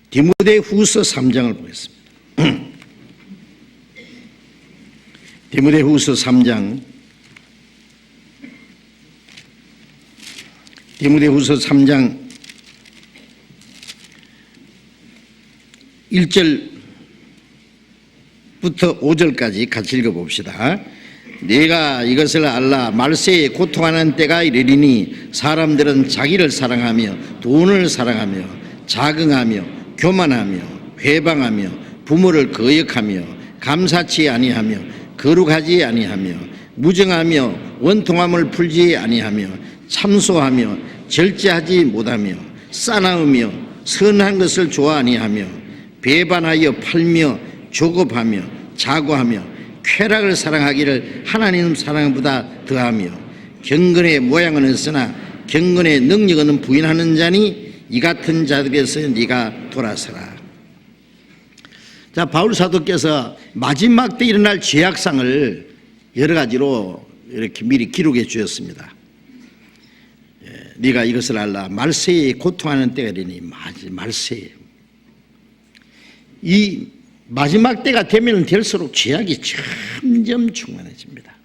디모데후서 3장을 보겠습니다. 디모데후서 3장, 디모데후서 3장 1절부터 5절까지 같이 읽어봅시다. 네가 이것을 알라. 말세에 고통하는 때가 이르리니 사람들은 자기를 사랑하며 돈을 사랑하며 자긍하며 교만하며 회방하며 부모를 거역하며 감사치 아니하며 거룩하지 아니하며 무정하며 원통함을 풀지 아니하며 참소하며 절제하지 못하며 싸나우며 선한 것을 좋아 아니하며 배반하여 팔며 조급하며 자고하며 쾌락을 사랑하기를 하나님 사랑보다 더하며 경건의 모양은 있으나 경건의 능력은 부인하는 자니 이 같은 자들에서 네가 돌아서라. 자, 바울 사도께서 마지막 때 일어날 죄악상을 여러 가지로 이렇게 미리 기록해 주셨습니다. 네가 이것을 알라. 말세에 고통하는 때가 되니 말세에. 이 마지막 때가 되면 될수록 죄악이 점점 충만해집니다.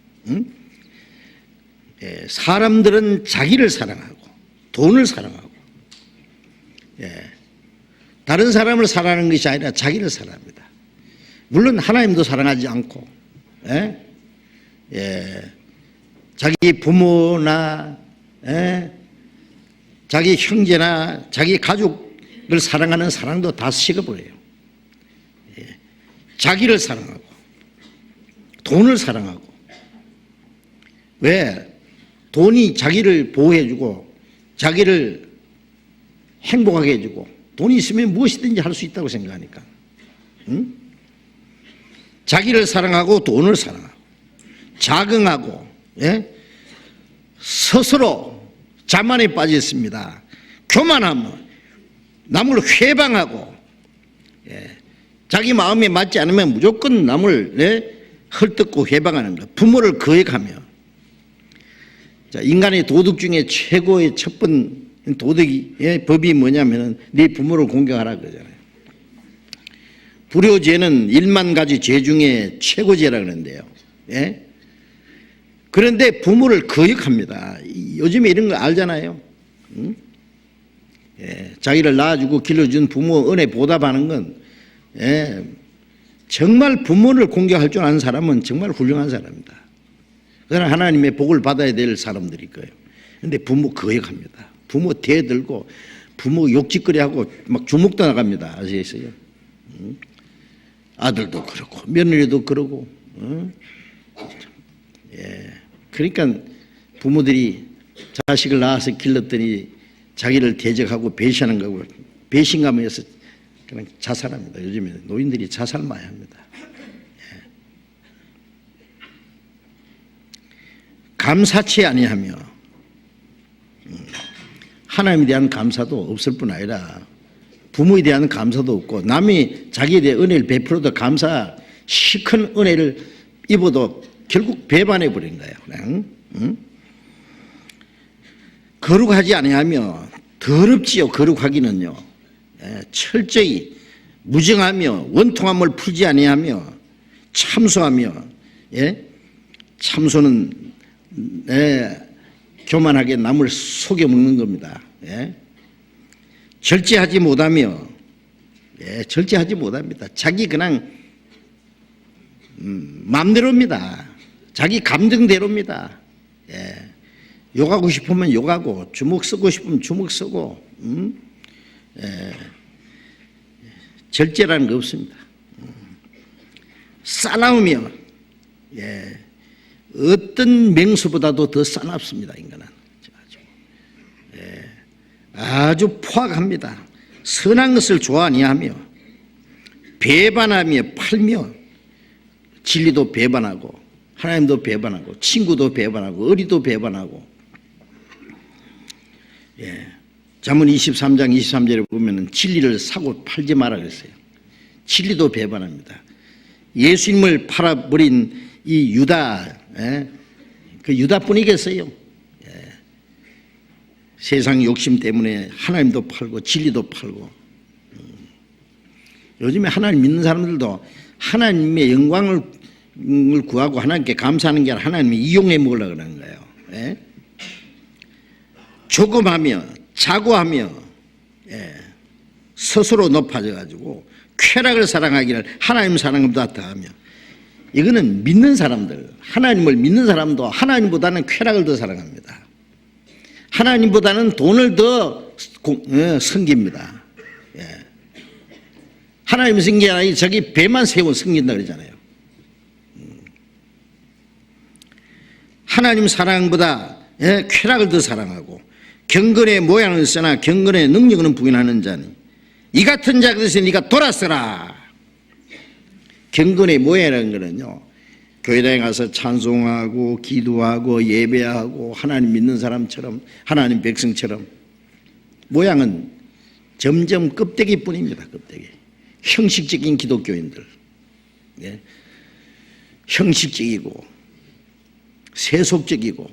사람들은 자기를 사랑하고 돈을 사랑하고 다른 사람을 사랑하는 것이 아니라 자기를 사랑합니다. 물론 하나님도 사랑하지 않고 자기 부모나 자기 형제나 자기 가족을 사랑하는 사랑도 다 식어버려요. 자기를 사랑하고 돈을 사랑하고. 왜? 돈이 자기를 보호해주고 자기를 행복하게 해주고 돈이 있으면 무엇이든지 할 수 있다고 생각하니까. 자기를 사랑하고 돈을 사랑하고 자긍하고 스스로 자만에 빠져 있습니다. 교만하며 남을 회방하고 자기 마음에 맞지 않으면 무조건 남을 헐뜯고 회방하는 것. 부모를 거역하며. 자, 인간의 도덕 중에 최고의 첫 번 도덕의 법이 뭐냐면은 네 부모를 공경하라 그러잖아요. 불효죄는 1만 가지 죄 중에 최고죄라 그러는데요. 그런데 부모를 거역합니다. 요즘에 이런 거 알잖아요. 자기를 낳아주고 길러준 부모 은혜 보답하는 건 정말 부모를 공경할 줄 아는 사람은 정말 훌륭한 사람입니다. 그러나 하나님의 복을 받아야 될 사람들일 거예요. 그런데 부모 거역합니다. 부모 대들고 부모 욕짓거리하고 막 주먹도 나갑니다. 아시겠어요? 아들도 그렇고 며느리도 그러고. 그러니까 부모들이 자식을 낳아서 길렀더니 자기를 대적하고 배신하는 거고 배신감에서 그냥 자살합니다. 요즘에 노인들이 자살 많이 합니다. 감사치 아니하며 하나님에 대한 감사도 없을 뿐 아니라 부모에 대한 감사도 없고 남이 자기에 대해 은혜를 베풀어도 감사 시큰 은혜를 입어도 결국 배반해 버린 거예요. 그냥 거룩하지 아니하며 더럽지요. 거룩하기는요. 철저히 무정하며 원통함을 풀지 아니하며 참소하며 참소는 교만하게 남을 속여 먹는 겁니다. 절제하지 못하며 절제하지 못합니다. 자기 그냥 마음대로입니다. 자기 감정대로입니다. 욕하고 싶으면 욕하고 주먹 쓰고 싶으면 주먹 쓰고 절제라는 거 없습니다. 싸나우며 어떤 맹수보다도 더 싸납습니다. 인간은 아주 포악합니다. 선한 것을 좋아 아니하며 배반하며 팔며 진리도 배반하고 하나님도 배반하고 친구도 배반하고 어리도 배반하고 잠언 23장 23절에 보면 진리를 사고 팔지 마라 그랬어요. 진리도 배반합니다. 예수님을 팔아버린 이 유다, 그 유다뿐이겠어요. 세상 욕심 때문에 하나님도 팔고 진리도 팔고. 요즘에 하나님 믿는 사람들도 하나님의 영광을 구하고 하나님께 감사하는 게 아니라 하나님을 이용해 먹으려고 그러는 거예요. 조금하며 자고하며 스스로 높아져 가지고 쾌락을 사랑하기를 하나님 사랑보다 더하며. 이거는 믿는 사람들, 하나님을 믿는 사람도 하나님보다는 쾌락을 더 사랑합니다. 하나님보다는 돈을 더 섬깁니다. 하나님 섬기는 게 아니라 저기 배만 세워 섬긴다 그러잖아요. 하나님 사랑보다 쾌락을 더 사랑하고 경건의 모양을 쓰나 경건의 능력은 부인하는 자니 이 같은 자들에서 네가 돌아서라. 경건의 모양이라는 거는요, 교회당에 가서 찬송하고 기도하고 예배하고 하나님 믿는 사람처럼 하나님 백성처럼 모양은 점점 껍데기뿐입니다. 껍데기. 형식적인 기독교인들, 형식적이고 세속적이고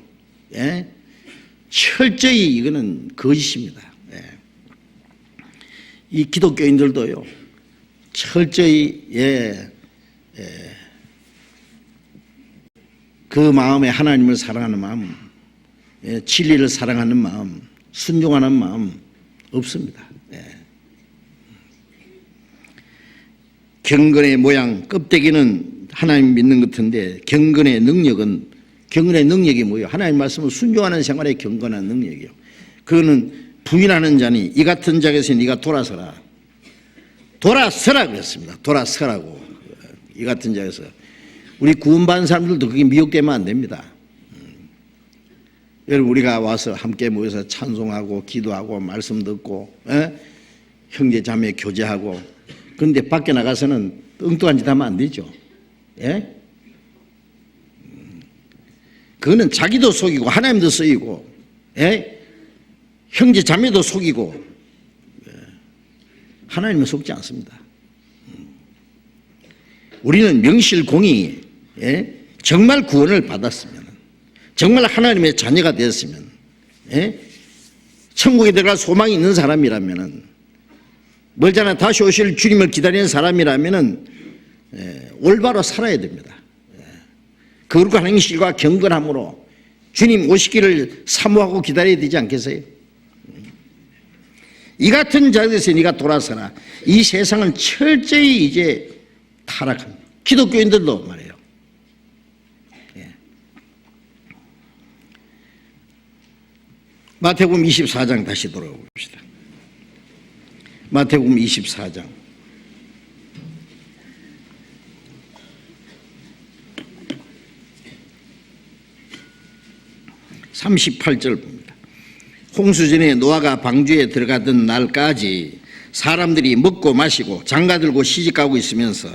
철저히 이거는 거짓입니다. 이 기독교인들도요 철저히 그 마음에 하나님을 사랑하는 마음, 진리를 사랑하는 마음, 순종하는 마음 없습니다. 경건의 모양, 껍데기는 하나님 믿는 것 같은데 경건의 능력이 뭐예요? 하나님 말씀을 순종하는 생활의 경건한 능력이요. 그거는 부인하는 자니 이 같은 자에서 네가 돌아서라. 돌아서라 그랬습니다. 돌아서라고. 이 같은 자에서. 우리 구원받은 사람들도 그게 미혹되면 안 됩니다. 여러분 우리가 와서 함께 모여서 찬송하고 기도하고 말씀 듣고 형제 자매 교제하고 그런데 밖에 나가서는 엉뚱한 짓 하면 안 되죠. 그거는 자기도 속이고 하나님도 속이고 형제 자매도 속이고 하나님은 속지 않습니다. 우리는 명실공히 정말 구원을 받았으면 정말 하나님의 자녀가 되었으면 천국에 들어갈 소망이 있는 사람이라면 멀잖아 다시 오실 주님을 기다리는 사람이라면 올바로 살아야 됩니다. 거룩한 행실과 경건함으로 주님 오시기를 사모하고 기다려야 되지 않겠어요? 이 같은 자들에서 네가 돌아서라. 이 세상은 철저히 이제 타락합니다. 기독교인들도 말이에요. 마태복음 24장 다시 돌아가 봅시다. 마태복음 24장 38절 봅니다. 홍수전에 노아가 방주에 들어가던 날까지 사람들이 먹고 마시고 장가들고 시집가고 있으면서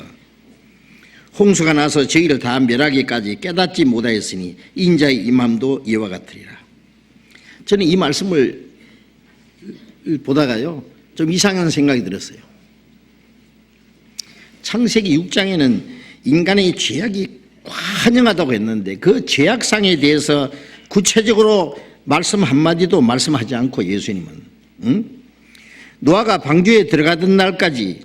홍수가 나서 저희를 다 멸하기까지 깨닫지 못하였으니 인자의 임함도 이와 같으리라. 저는 이 말씀을 보다가요 좀 이상한 생각이 들었어요. 창세기 6장에는 인간의 죄악이 관영하다고 했는데 그 죄악상에 대해서 구체적으로 말씀 한마디도 말씀하지 않고 예수님은 노아가 방주에 들어가던 날까지,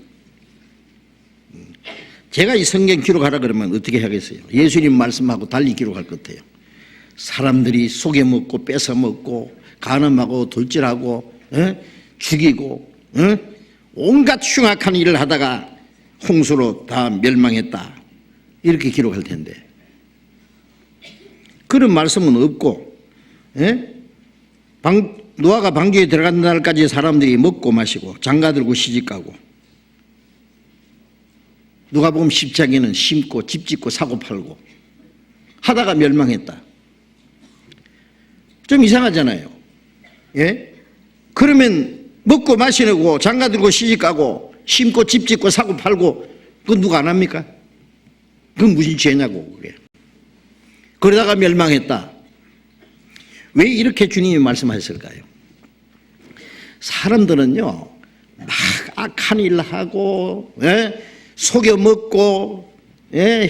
제가 이 성경 기록하라 그러면 어떻게 하겠어요? 예수님 말씀하고 달리 기록할 것 같아요. 사람들이 속여먹고 뺏어먹고 간음하고 돌질하고 죽이고 온갖 흉악한 일을 하다가 홍수로 다 멸망했다, 이렇게 기록할 텐데 그런 말씀은 없고, 노아가 방주에 들어간 날까지 사람들이 먹고 마시고 장가들고 시집가고, 누가복음 10장에는 심고 집 짓고 사고 팔고 하다가 멸망했다. 좀 이상하잖아요. 예? 그러면 먹고 마시고 장가들고 시집가고 심고 집 짓고 사고 팔고 그건 누가 안 합니까? 그건 무슨 죄냐고 그게. 그러다가 멸망했다. 왜 이렇게 주님이 말씀하셨을까요? 사람들은요 막 악한 일 하고 속여먹고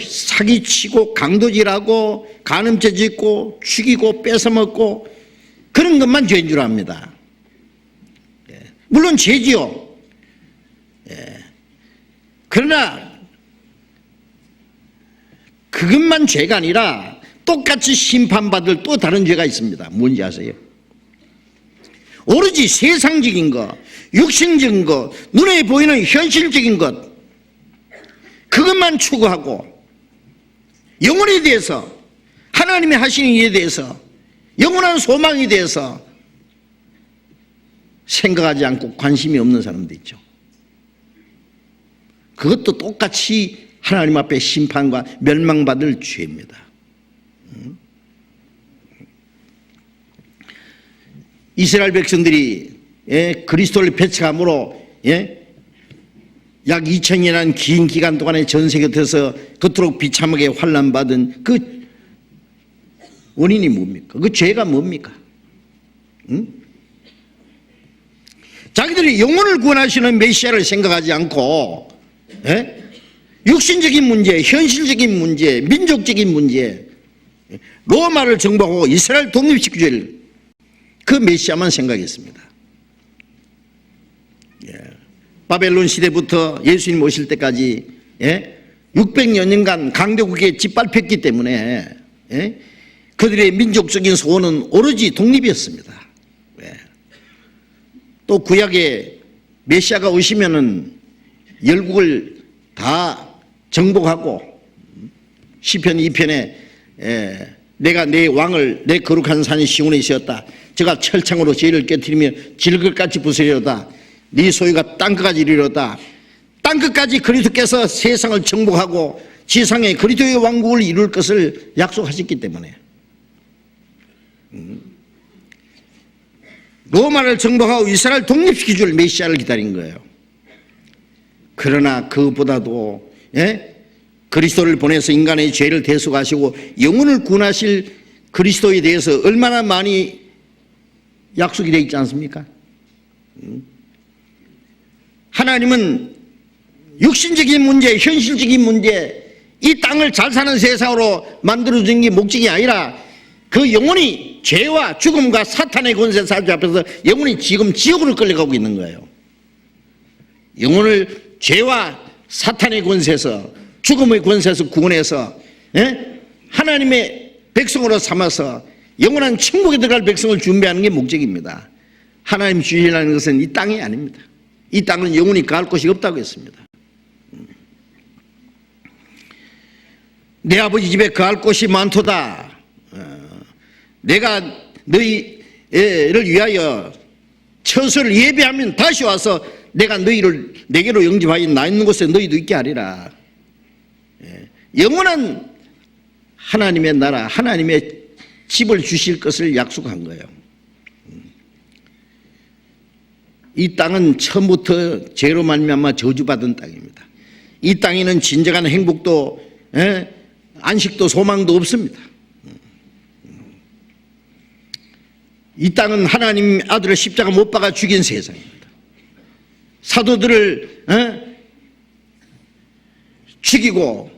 사기치고 강도질하고 간음죄 짓고 죽이고 뺏어먹고 그런 것만 죄인 줄 압니다. 물론 죄지요. 그러나 그것만 죄가 아니라 똑같이 심판받을 또 다른 죄가 있습니다. 뭔지 아세요? 오로지 세상적인 것, 육신적인 것, 눈에 보이는 현실적인 것, 그것만 추구하고 영혼에 대해서, 하나님이 하시는 일에 대해서, 영원한 소망에 대해서 생각하지 않고 관심이 없는 사람도 있죠. 그것도 똑같이 하나님 앞에 심판과 멸망받을 죄입니다. 이스라엘 백성들이 그리스도를 배척함으로 약 2000년이라는 긴 기간 동안에 전 세계 곁에서 그토록 비참하게 환난받은 그 원인이 뭡니까? 그 죄가 뭡니까? 자기들이 영혼을 구원하시는 메시아를 생각하지 않고 육신적인 문제, 현실적인 문제, 민족적인 문제, 로마를 정복하고 이스라엘 독립시킬 그 메시아만 생각했습니다. 바벨론 시대부터 예수님 오실 때까지 600여 년간 강대국에 짓밟혔기 때문에 그들의 민족적인 소원은 오로지 독립이었습니다. 또 구약에 메시아가 오시면은 열국을 다 정복하고, 시편 2편에 내가 내 왕을 내 거룩한 산이 시온에 세웠다. 제가 철창으로 죄를 깨뜨리며 질것같이 부수리로다. 네 소유가 땅끝까지 이르렀다. 땅끝까지 그리스도께서 세상을 정복하고 지상에 그리스도의 왕국을 이룰 것을 약속하셨기 때문에 로마를 정복하고 이스라엘 독립시켜 줄 메시아를 기다린 거예요. 그러나 그보다도 그리스도를 보내서 인간의 죄를 대속하시고 영혼을 구원하실 그리스도에 대해서 얼마나 많이 약속이 되어 있지 않습니까? 하나님은 육신적인 문제, 현실적인 문제, 이 땅을 잘 사는 세상으로 만들어준 게 목적이 아니라 그 영혼이 죄와 죽음과 사탄의 권세 사로잡혀서 영혼이 지금 지옥으로 끌려가고 있는 거예요. 영혼을 죄와 사탄의 권세에서, 죽음의 권세에서 구원해서 하나님의 백성으로 삼아서 영원한 천국에 들어갈 백성을 준비하는 게 목적입니다. 하나님 주시라는 것은 이 땅이 아닙니다. 이 땅은 영원히 가할 곳이 없다고 했습니다. 내 아버지 집에 거할 곳이 많도다. 내가 너희를 위하여 처소를 예배하면 다시 와서 내가 너희를 내게로 영접하여 나 있는 곳에 너희도 있게 하리라. 영원한 하나님의 나라, 하나님의 집을 주실 것을 약속한 거예요. 이 땅은 처음부터 죄로 말미암아 저주받은 땅입니다. 이 땅에는 진정한 행복도 안식도 소망도 없습니다. 이 땅은 하나님 아들을 십자가 못 박아 죽인 세상입니다. 사도들을 죽이고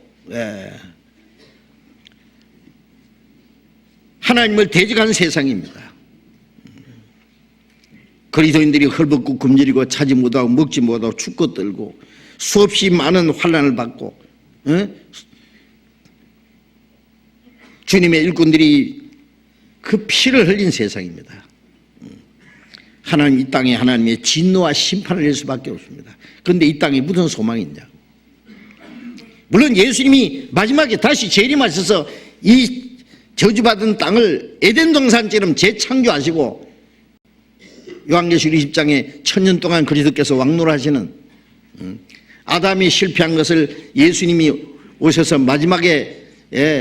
하나님을 대적한 세상입니다. 그리스도인들이 헐벗고 굶주리고 차지 못하고 먹지 못하고 죽고 떨고 수없이 많은 환난을 받고 주님의 일꾼들이 그 피를 흘린 세상입니다. 하나님 이 땅에 하나님의 진노와 심판을 낼 수밖에 없습니다. 그런데 이 땅에 무슨 소망이 있냐? 물론 예수님이 마지막에 다시 재림하셔서 이 저주받은 땅을 에덴 동산처럼 재창조하시고 요한계시록 20장에 1000년 동안 그리스도께서 왕노하시는 아담이 실패한 것을 예수님이 오셔서 마지막에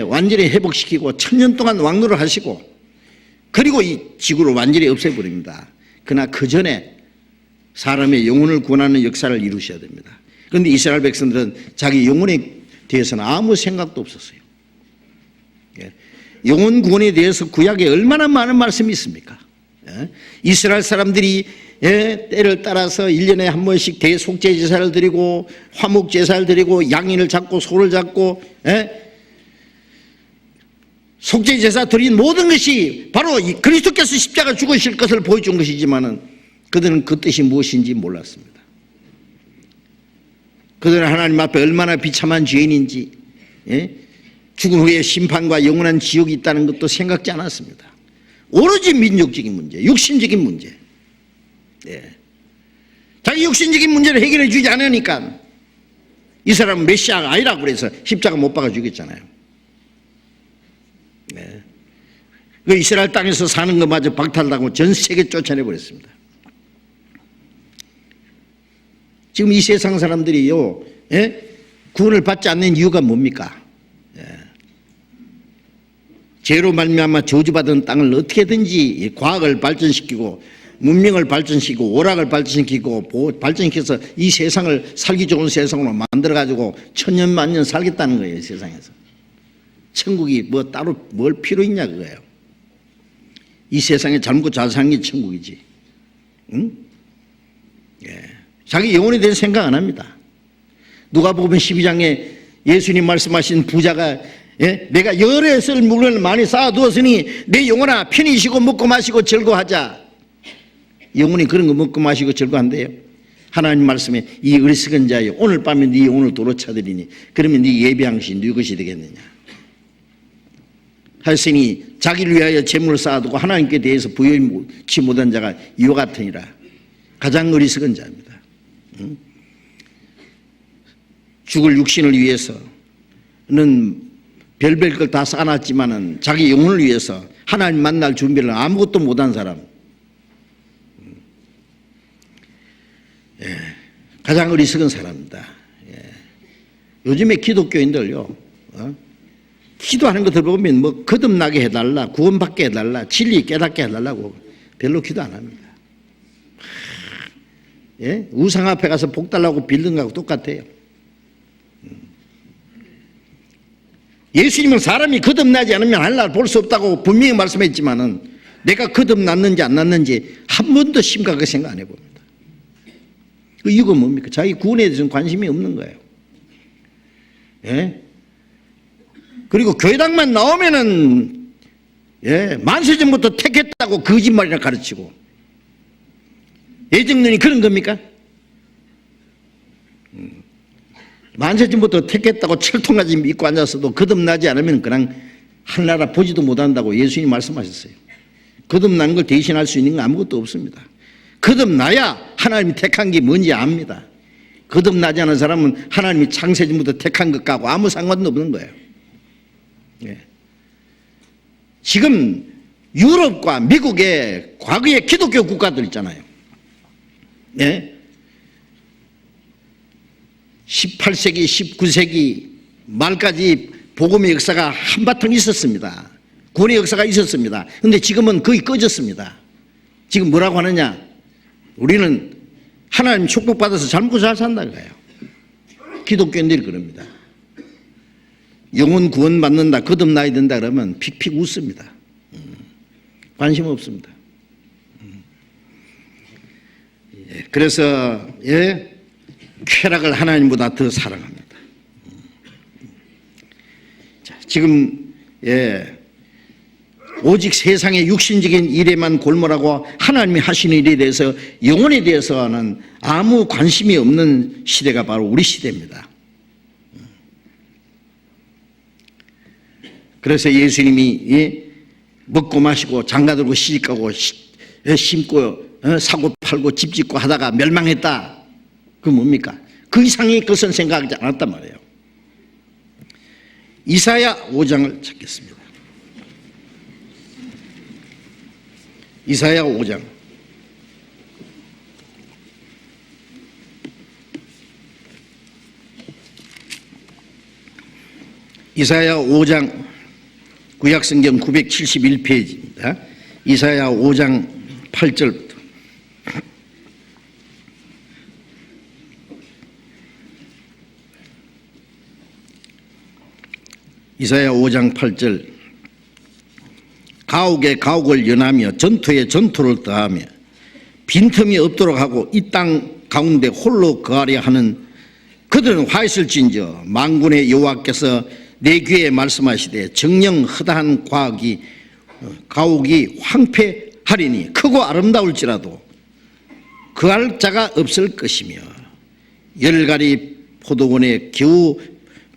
완전히 회복시키고 1000년 동안 왕노를 하시고 그리고 이 지구를 완전히 없애버립니다. 그러나 그 전에 사람의 영혼을 구원하는 역사를 이루셔야 됩니다. 그런데 이스라엘 백성들은 자기 영혼에 대해서는 아무 생각도 없었어요. 영혼 구원에 대해서 구약에 얼마나 많은 말씀이 있습니까? 이스라엘 사람들이 때를 따라서 1년에 한 번씩 대속죄 제사를 드리고 화목 제사를 드리고 양인을 잡고 소를 잡고 속죄 제사 드린 모든 것이 바로 그리스도께서 십자가 죽으실 것을 보여준 것이지만은 그들은 그 뜻이 무엇인지 몰랐습니다. 그들은 하나님 앞에 얼마나 비참한 죄인인지 죽은 후에 심판과 영원한 지옥이 있다는 것도 생각지 않았습니다. 오로지 민족적인 문제, 육신적인 문제. 자기 육신적인 문제를 해결해 주지 않으니까 이 사람은 메시아가 아니라고 그래서 십자가 못 박아 죽였잖아요. 그 이스라엘 땅에서 사는 것마저 박탈하고 전 세계 쫓아내버렸습니다. 지금 이 세상 사람들이요, 구원을 받지 않는 이유가 뭡니까? 죄로 말미암아 저주받은 땅을 어떻게든지 과학을 발전시키고 문명을 발전시키고 오락을 발전시키고 발전시켜서 이 세상을 살기 좋은 세상으로 만들어가지고 천년 만년 살겠다는 거예요. 세상에서 천국이 뭐 따로 뭘 필요 있냐 그거예요. 이 세상에 잘 먹고 잘 사는 게 천국이지. 응? 자기 영혼에 대해서 생각 안 합니다. 누가복음 12장에 예수님 말씀하신 부자가 내가 여러 썰 물건을 많이 쌓아두었으니 내 영혼아 편히 쉬고 먹고 마시고 즐거워하자. 영혼이 그런 거 먹고 마시고 즐거워한대요. 하나님 말씀에 이 어리석은 자여 오늘 밤에 네 영혼을 도로 차드리니 그러면 네 예배한 것이 네 것이 되겠느냐. 하였으니 자기를 위하여 재물을 쌓아두고 하나님께 대해서 부여치 못한 자가 이와 같으니라. 가장 어리석은 자입니다. 죽을 육신을 위해서는 별별 걸 다 쌓아놨지만은 자기 영혼을 위해서 하나님 만날 준비를 아무것도 못한 사람. 가장 어리석은 사람입니다. 요즘에 기독교인들요, 기도하는 거 들어보면 뭐 거듭나게 해달라, 구원받게 해달라, 진리 깨닫게 해달라고 별로 기도 안 합니다. 우상 앞에 가서 복 달라고 빌는 거하고 똑같아요. 예수님은 사람이 거듭나지 않으면 하늘나라를 볼 수 없다고 분명히 말씀했지만은 내가 거듭났는지 안 났는지 한 번도 심각하게 생각 안 해봅니다. 그 이유가 뭡니까? 자기 구원에 대해서는 관심이 없는 거예요. 그리고 교회당만 나오면은 만세전부터 택했다고 거짓말이나 가르치고 예정론이 그런 겁니까? 만세전부터 택했다고 철통까지 믿고 앉았어도 거듭나지 않으면 그냥 하늘나라 보지도 못한다고 예수님이 말씀하셨어요. 거듭난 걸 대신할 수 있는 건 아무것도 없습니다. 거듭나야 하나님이 택한 게 뭔지 압니다. 거듭나지 않은 사람은 하나님이 창세전부터 택한 것하고 아무 상관도 없는 거예요. 지금 유럽과 미국의 과거의 기독교 국가들 있잖아요. 18세기, 19세기 말까지 복음의 역사가 한바탕 있었습니다. 구원의 역사가 있었습니다. 그런데 지금은 거의 꺼졌습니다. 지금 뭐라고 하느냐? 우리는 하나님 축복받아서 잘 먹고 잘 산다 그래요. 기독교인들이 그럽니다. 영혼 구원받는다, 거듭나야 된다 그러면 픽픽 웃습니다. 관심 없습니다. 그래서 쾌락을 하나님보다 더 사랑합니다. 자, 지금 오직 세상의 육신적인 일에만 골몰하고 하나님이 하시는 일에 대해서, 영혼에 대해서는 아무 관심이 없는 시대가 바로 우리 시대입니다. 그래서 예수님이 먹고 마시고 장가들고 시집가고 심고 사고 팔고 집 짓고 하다가 멸망했다. 그건 뭡니까? 그 이상의 것은 생각하지 않았단 말이에요. 이사야 5장을 찾겠습니다. 이사야 5장. 이사야 5장 구약성경 971페이지입니다. 이사야 5장 8절부터. 이사야 5장 8절. 가옥에 가옥을 연하며 전투에 전투를 더하며 빈틈이 없도록 하고 이 땅 가운데 홀로 거하려 하는 그들은 화 있을진저 만군의 여호와께서 내 귀에 말씀하시되 정령 허다한 가옥이 황폐하리니 크고 아름다울지라도 그할 자가 없을 것이며 열가리 포도원에 겨우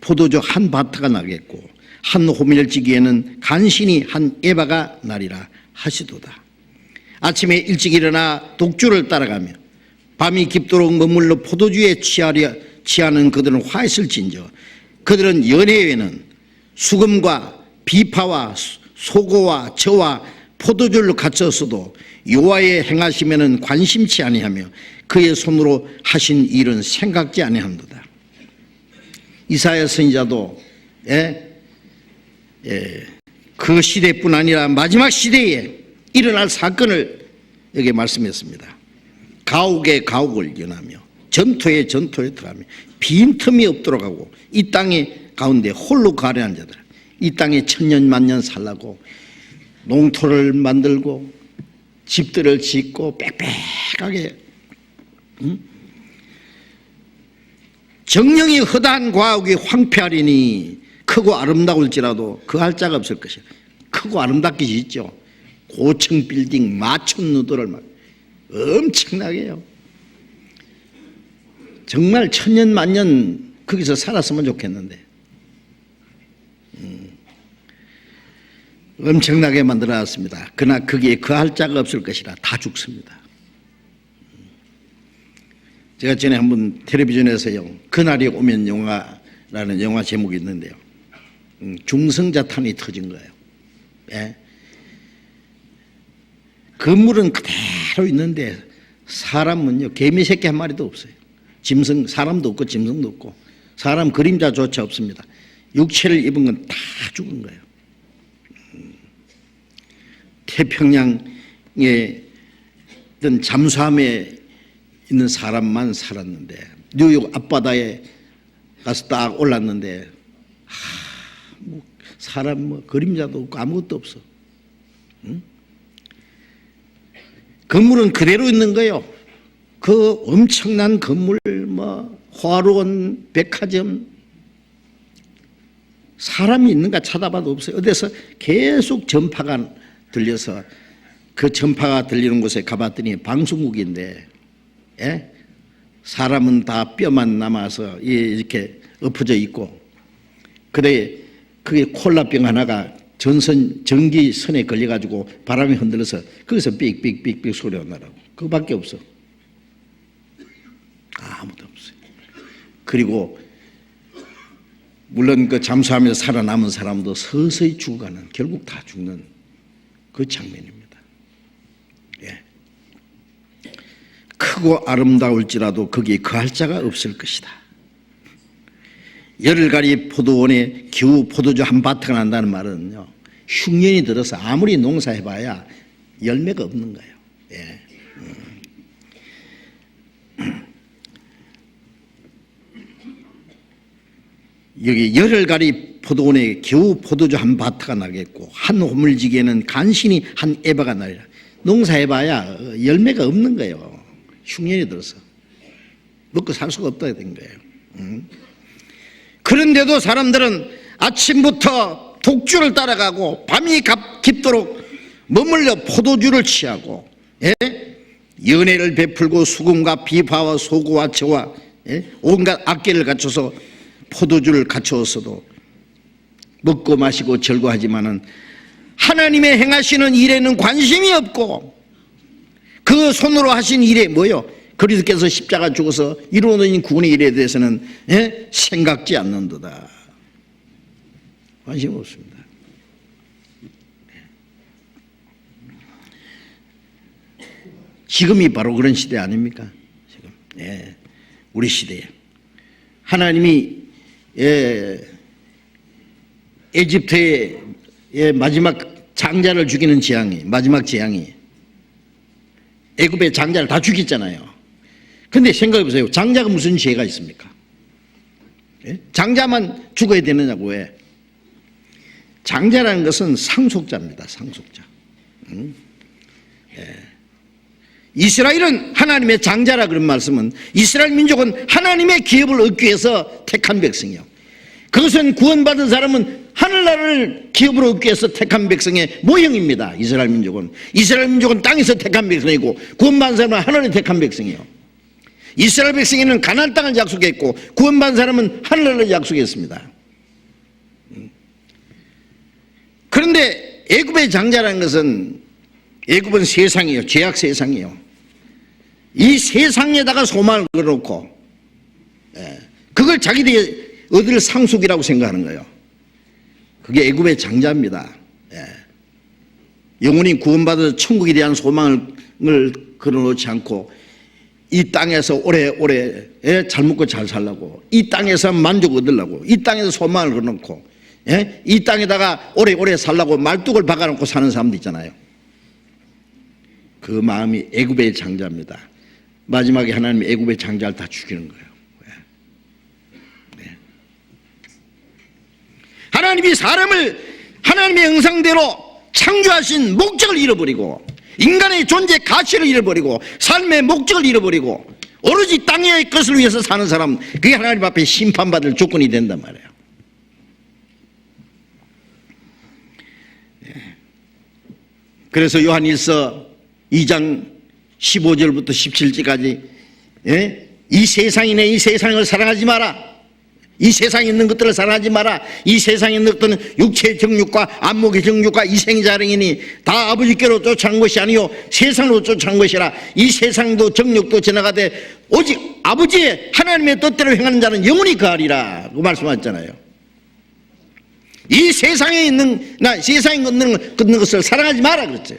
포도주 한 바트가 나겠고 한 호밀지기에는 간신히 한 에바가 나리라 하시도다. 아침에 일찍 일어나 독주를 따라가며 밤이 깊도록 머물러 포도주에 취하는 그들은 화 있을진저 그들은 연회에는 수금과 비파와 소고와 저와 포도주를 갖췄어도 여호와의 행하시면은 관심치 아니하며 그의 손으로 하신 일은 생각지 아니한도다. 이사야 선지자도 그 시대뿐 아니라 마지막 시대에 일어날 사건을 여기 말씀했습니다. 가옥에 가옥을 연하며 전투에 전투에 들어가며 빈틈이 없도록 하고 이 땅의 가운데 홀로 가려한 자들, 이 땅에 천년 만년 살라고 농토를 만들고 집들을 짓고 빽빽하게 정령이 허다한 과옥이 황폐하리니 크고 아름다울지라도 그 할 자가 없을 것이야. 크고 아름답게 짓죠. 고층 빌딩 마천루도를 막 엄청나게 해요. 정말 천년 만년 거기서 살았으면 좋겠는데 엄청나게 만들어놨습니다. 그러나 거기에 그 할 자가 없을 것이라 다 죽습니다. 제가 전에 한번 텔레비전에서요 그날이 오면 영화라는 영화 제목이 있는데요, 중성자탄이 터진 거예요. 예? 건물은 그대로 있는데 사람은요 개미 새끼 한 마리도 없어요. 짐승, 사람도 없고 짐승도 없고 사람 그림자조차 없습니다. 육체를 입은 건 다 죽은 거예요. 태평양에 있던 잠수함에 있는 사람만 살았는데 뉴욕 앞바다에 가서 딱 올랐는데 사람 그림자도 없고 아무것도 없어. 건물은 그대로 있는 거예요. 그 엄청난 건물, 화로원, 백화점, 사람이 있는가 찾아봐도 없어요. 어디서 계속 전파가 들려서 그 전파가 들리는 곳에 가봤더니 방송국인데, 사람은 다 뼈만 남아서 이렇게 엎어져 있고, 그래 그게 콜라병 하나가 전기선에 걸려가지고 바람이 흔들려서 거기서 삑삑삑삑 소리가 나라고. 그거밖에 없어. 아무도 없어요. 그리고 물론 그 잠수함에서 살아남은 사람도 서서히 죽어가는, 결국 다 죽는 그 장면입니다. 예. 크고 아름다울지라도 거기에 거할 자가 없을 것이다. 열흘가리 포도원에 겨우 포도주 한 바트가 난다는 말은요, 흉년이 들어서 아무리 농사해봐야 열매가 없는 거예요. 예. 여기 열흘가리 포도원에 겨우 포도주 한 바트가 나겠고 한 호물지기에는 간신히 한 에바가 나리라. 농사해봐야 열매가 없는 거예요. 흉년이 들어서 먹고 살 수가 없다 된 거예요. 그런데도 사람들은 아침부터 독주를 따라가고 밤이 깊도록 머물러 포도주를 취하고, 예? 연애를 베풀고 수금과 비파와 소고와 저와, 예? 온갖 악기를 갖춰서 포도주를 갖추었어도 먹고 마시고 즐거워하지만은 하나님의 행하시는 일에는 관심이 없고 그 손으로 하신 일에 뭐요? 그리스도께서 십자가 죽어서 이루어진 구원의 일에 대해서는, 예? 생각지 않는도다. 관심 없습니다. 지금이 바로 그런 시대 아닙니까? 지금, 예, 우리 시대에 하나님이, 예, 에집트의, 예, 마지막 장자를 죽이는 재앙이, 마지막 재앙이 애굽의 장자를 다 죽였잖아요. 근데 생각해 보세요. 장자가 무슨 죄가 있습니까? 예? 장자만 죽어야 되느냐고. 왜? 장자라는 것은 상속자입니다. 상속자. 예. 이스라엘은 하나님의 장자라 그런 말씀은 이스라엘 민족은 하나님의 기업을 얻기 위해서 택한 백성이요. 그것은 구원받은 사람은 하늘나라를 기업으로 얻기 위해서 택한 백성의 모형입니다. 이스라엘 민족은 땅에서 택한 백성이고 구원받은 사람은 하늘에 택한 백성이요. 이스라엘 백성에는 가나안 땅을 약속했고 구원받은 사람은 하늘나라를 약속했습니다. 그런데 애굽의 장자라는 것은, 애굽은 세상이요, 죄악 세상이요. 이 세상에다가 소망을 걸어놓고, 예, 그걸 자기들이 얻을 상속이라고 생각하는 거예요. 그게 애굽의 장자입니다. 예. 영원히 구원받아서 천국에 대한 소망을 걸어놓지 않고 이 땅에서 오래오래, 예, 잘 먹고 잘 살라고, 이 땅에서 만족 얻으려고, 이 땅에서 소망을 걸어놓고, 예? 이 땅에다가 오래오래 살라고 말뚝을 박아놓고 사는 사람도 있잖아요. 그 마음이 애굽의 장자입니다. 마지막에 하나님이 애굽의 장자를 다 죽이는 거예요. 네. 하나님이 사람을 하나님의 형상대로 창조하신 목적을 잃어버리고 인간의 존재 가치를 잃어버리고 삶의 목적을 잃어버리고 오로지 땅의 것을 위해서 사는 사람, 그게 하나님 앞에 심판받을 조건이 된단 말이에요. 그래서 요한일서 2장 15절부터 17절까지, 예? 이 세상이네, 이 세상을 사랑하지 마라. 이 세상에 있는 것들을 사랑하지 마라. 이 세상에 있는 것들은 육체의 정욕과 안목의 정욕과 이생의 자랑이니 다 아버지께로 쫓아간 것이 아니요 세상으로 쫓아간 것이라. 이 세상도 정욕도 지나가되 오직 아버지의 하나님의 뜻대로 행하는 자는 영원히 거하리라. 그 말씀하셨잖아요. 이 세상에 있는, 세상에 있는 것을 사랑하지 마라 그랬어요.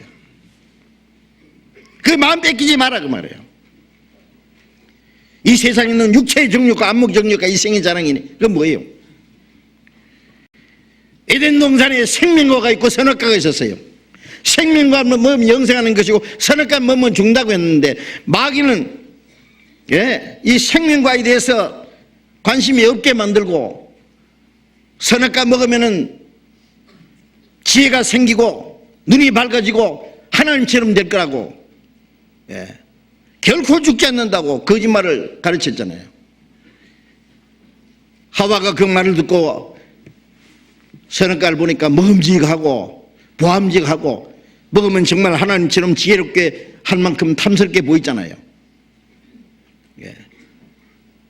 그 마음 뺏기지 마라 그 말이에요. 이 세상에 있는 육체의 정욕과 안목 정욕과 이생의 자랑이니 그건 뭐예요? 에덴 동산에 생명과가 있고 선악과가 있었어요. 생명과는 뭐면 영생하는 것이고 선악과는 뭐면 죽는다고 했는데 마귀는, 예, 이 생명과에 대해서 관심이 없게 만들고 선악과 먹으면은 지혜가 생기고 눈이 밝아지고 하나님처럼 될 거라고, 예, 결코 죽지 않는다고 거짓말을 가르쳤잖아요. 하와가 그 말을 듣고 선악과를 보니까 먹음직하고 보암직하고 먹으면 정말 하나님처럼 지혜롭게 할 만큼 탐스럽게 보이잖아요. 예.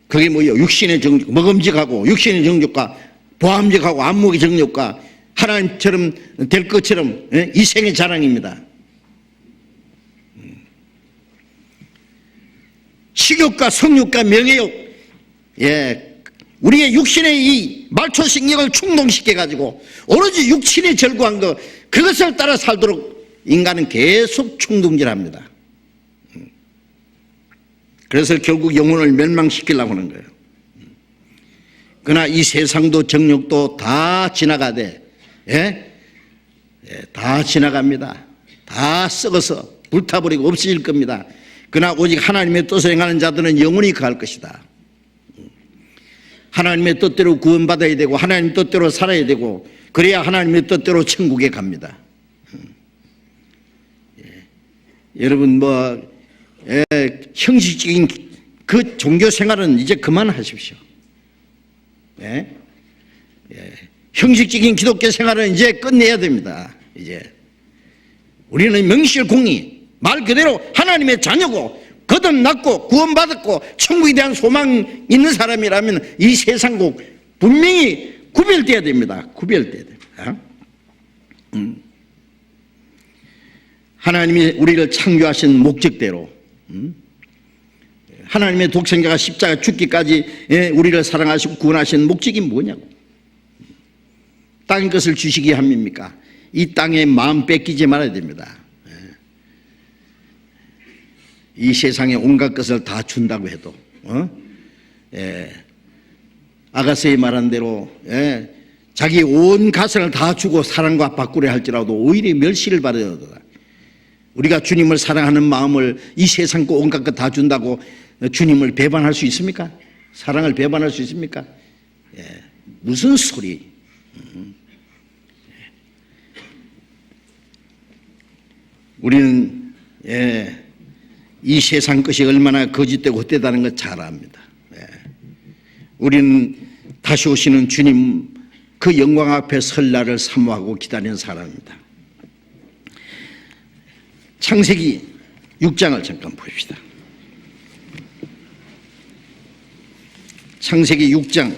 그게 뭐예요? 육신의 정욕, 먹음직하고 육신의 정욕과 보암직하고 안목의 정욕과 하나님처럼 될 것처럼, 예? 이생의 자랑입니다. 식욕과 성욕과 명예욕, 예, 우리의 육신의 이 말초신경을 충동시켜 가지고 오로지 육신에 절구한 것, 그것을 따라 살도록 인간은 계속 충동질합니다. 그래서 결국 영혼을 멸망시키려고 하는 거예요. 그러나 이 세상도 정욕도 다 지나가되, 예? 예, 다 지나갑니다. 다 썩어서 불타버리고 없어질 겁니다. 그러나 오직 하나님의 뜻을 행하는 자들은 영원히 거할 것이다. 하나님의 뜻대로 구원받아야 되고 하나님 뜻대로 살아야 되고 그래야 하나님의 뜻대로 천국에 갑니다. 여러분 형식적인 그 종교 생활은 이제 그만하십시오. 형식적인 기독교 생활은 이제 끝내야 됩니다. 이제 우리는 명실공히 말 그대로 하나님의 자녀고 거듭났고 구원받았고 천국에 대한 소망 있는 사람이라면 이 세상국 분명히 구별돼야 됩니다. 구별돼야 됩니다. 하나님이 우리를 창조하신 목적대로 하나님의 독생자가 십자가 죽기까지 우리를 사랑하시고 구원하신 목적이 뭐냐고. 땅의 것을 주시기 함입니까? 이 땅에 마음 뺏기지 말아야 됩니다. 이 세상에 온갖 것을 다 준다고 해도 아가서에 말한 대로 자기 온 가슴을 다 주고 사랑과 바꾸려 할지라도 오히려 멸시를 받으리로다. 우리가 주님을 사랑하는 마음을 이 세상 거 온갖 것 다 준다고 주님을 배반할 수 있습니까? 사랑을 배반할 수 있습니까? 무슨 소리. 우리는 이 세상 것이 얼마나 거짓되고 헛되다는 걸 잘 압니다. 우리는 다시 오시는 주님 그 영광 앞에 설 날을 사모하고 기다리는 사람입니다. 창세기 6장을 잠깐 봅시다. 창세기 6장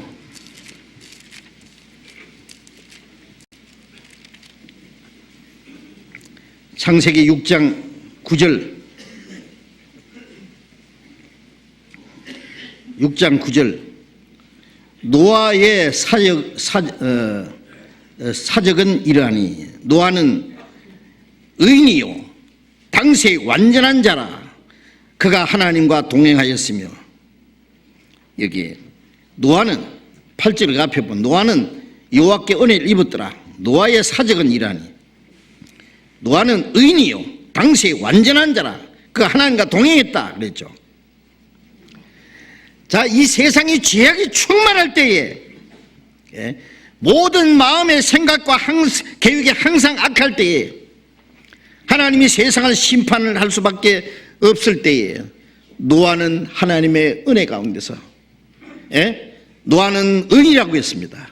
9절 6장 9절 노아의 사적은 이러하니 노아는 의인이요 당시에 완전한 자라 그가 하나님과 동행하였으며 여기 노아는 8절 앞에 보면 노아는 여호와께 은혜를 입었더라. 노아의 사적은 이러하니 노아는 의인이요 당시에 완전한 자라 그가 하나님과 동행했다 그랬죠. 자, 이 세상이 죄악이 충만할 때에 모든 마음의 생각과 계획이 항상 악할 때에 하나님이 세상을 심판을 할 수밖에 없을 때에 노아는 하나님의 은혜 가운데서 노아는 의인이라고 했습니다.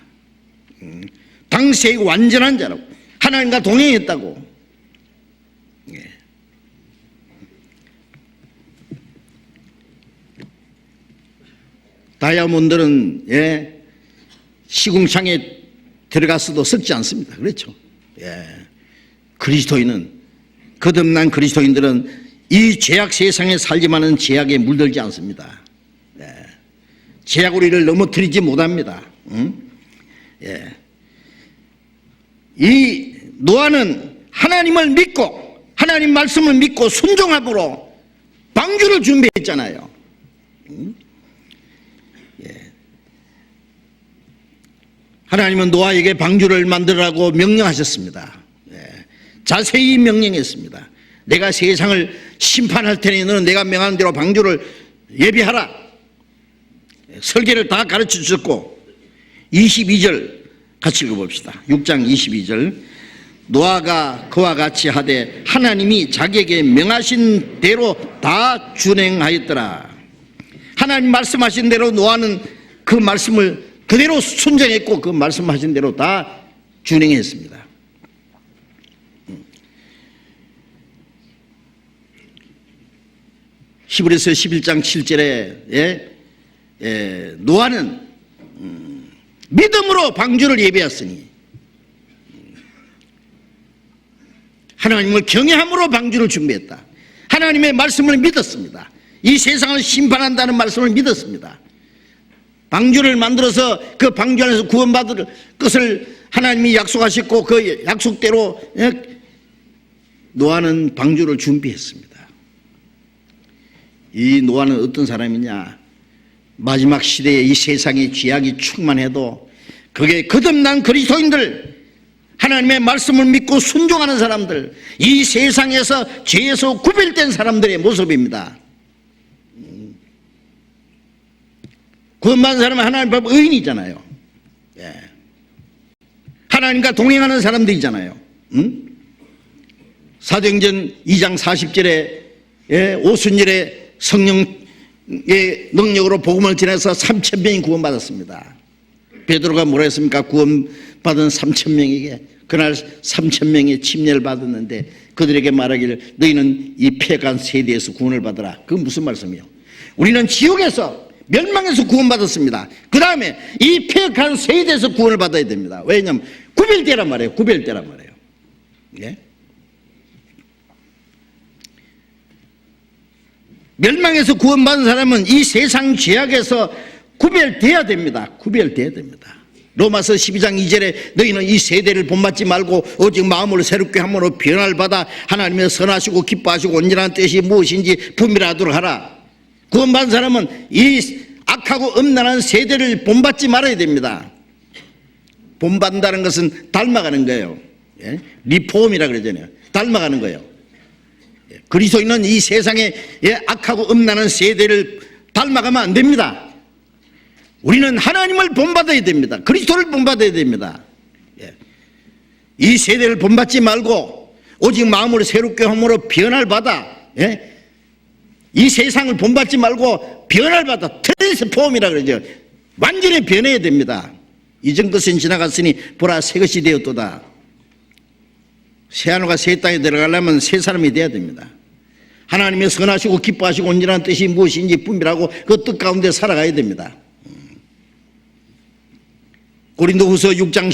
당시의 완전한 자라고 하나님과 동행했다고. 다이아몬드는 시궁창에 들어갔어도 썩지 않습니다. 그렇죠? 그리스도인은 거듭난 그리스도인들은 이 죄악 세상에 살지만은 죄악에 물들지 않습니다. 죄악 우리를 넘어뜨리지 못합니다. 이 노아는 하나님을 믿고 하나님 말씀을 믿고 순종함으로 방주를 준비했잖아요. 하나님은 노아에게 방주를 만들라고 명령하셨습니다. 자세히 명령했습니다. 내가 세상을 심판할 테니 너는 내가 명하는 대로 방주를 예비하라. 설계를 다 가르쳐 주셨고 22절 같이 읽어봅시다. 6장 22절 노아가 그와 같이 하되 하나님이 자기에게 명하신 대로 다 준행하였더라. 하나님 말씀하신 대로 노아는 그 말씀을 그대로 순종했고 그 말씀하신 대로 다 준행했습니다. 히브리서 11장 7절에 노아는 믿음으로 방주를 예비했으니 하나님을 경외함으로 방주를 준비했다. 하나님의 말씀을 믿었습니다. 이 세상을 심판한다는 말씀을 믿었습니다. 방주를 만들어서 그 방주 안에서 구원받을 것을 하나님이 약속하셨고 그 약속대로 노아는 방주를 준비했습니다. 이 노아는 어떤 사람이냐? 마지막 시대에 이 세상에 죄악이 충만해도 그게 거듭난 그리스도인들, 하나님의 말씀을 믿고 순종하는 사람들, 이 세상에서 죄에서 구별된 사람들의 모습입니다. 구원받은 사람은 하나님 앞에 의인이잖아요. 예. 하나님과 동행하는 사람들이잖아요. 응? 사도행전 2장 40절에 예, 오순절에 성령의 능력으로 복음을 전해서 3,000명이 구원받았습니다. 베드로가 뭐라 했습니까? 구원받은 3,000명에게 그날 3,000명이 침례를 받았는데 그들에게 말하기를 너희는 이 폐간 세대에서 구원을 받으라. 그건 무슨 말씀이에요? 우리는 지옥에서 멸망에서 구원받았습니다. 그 다음에 이 폐간 세대에서 구원을 받아야 됩니다. 왜냐하면 구별되란 말이에요. 구별되란 말이에요. 예? 멸망에서 구원받은 사람은 이 세상 죄악에서 구별돼야 됩니다. 구별돼야 됩니다. 로마서 12장 2절에 너희는 이 세대를 본받지 말고 오직 마음을 새롭게 함으로 변화를 받아 하나님의 선하시고 기뻐하시고 온전한 뜻이 무엇인지 분별하도록 하라. 구원받은 사람은 이 악하고 음란한 세대를 본받지 말아야 됩니다. 본받는다는 것은 닮아가는 거예요. 예? 리폼이라 그러잖아요. 닮아가는 거예요. 그리스도인은 이 세상의 악하고 음란한 세대를 닮아가면 안 됩니다. 우리는 하나님을 본받아야 됩니다. 그리스도를 본받아야 됩니다. 이 세대를 본받지 말고 오직 마음으로 새롭게 함으로 변화를 받아 이 세상을 본받지 말고 변화를 받아 트랜스폼이라 그러죠. 완전히 변해야 됩니다. 이전 것은 지나갔으니 보라 새 것이 되었도다. 새 하늘과 새 땅에 들어가려면 새 사람이 돼야 됩니다. 하나님의 선하시고 기뻐하시고 온전한 뜻이 무엇인지 분별하고 그 뜻 가운데 살아가야 됩니다. 고린도후서 6장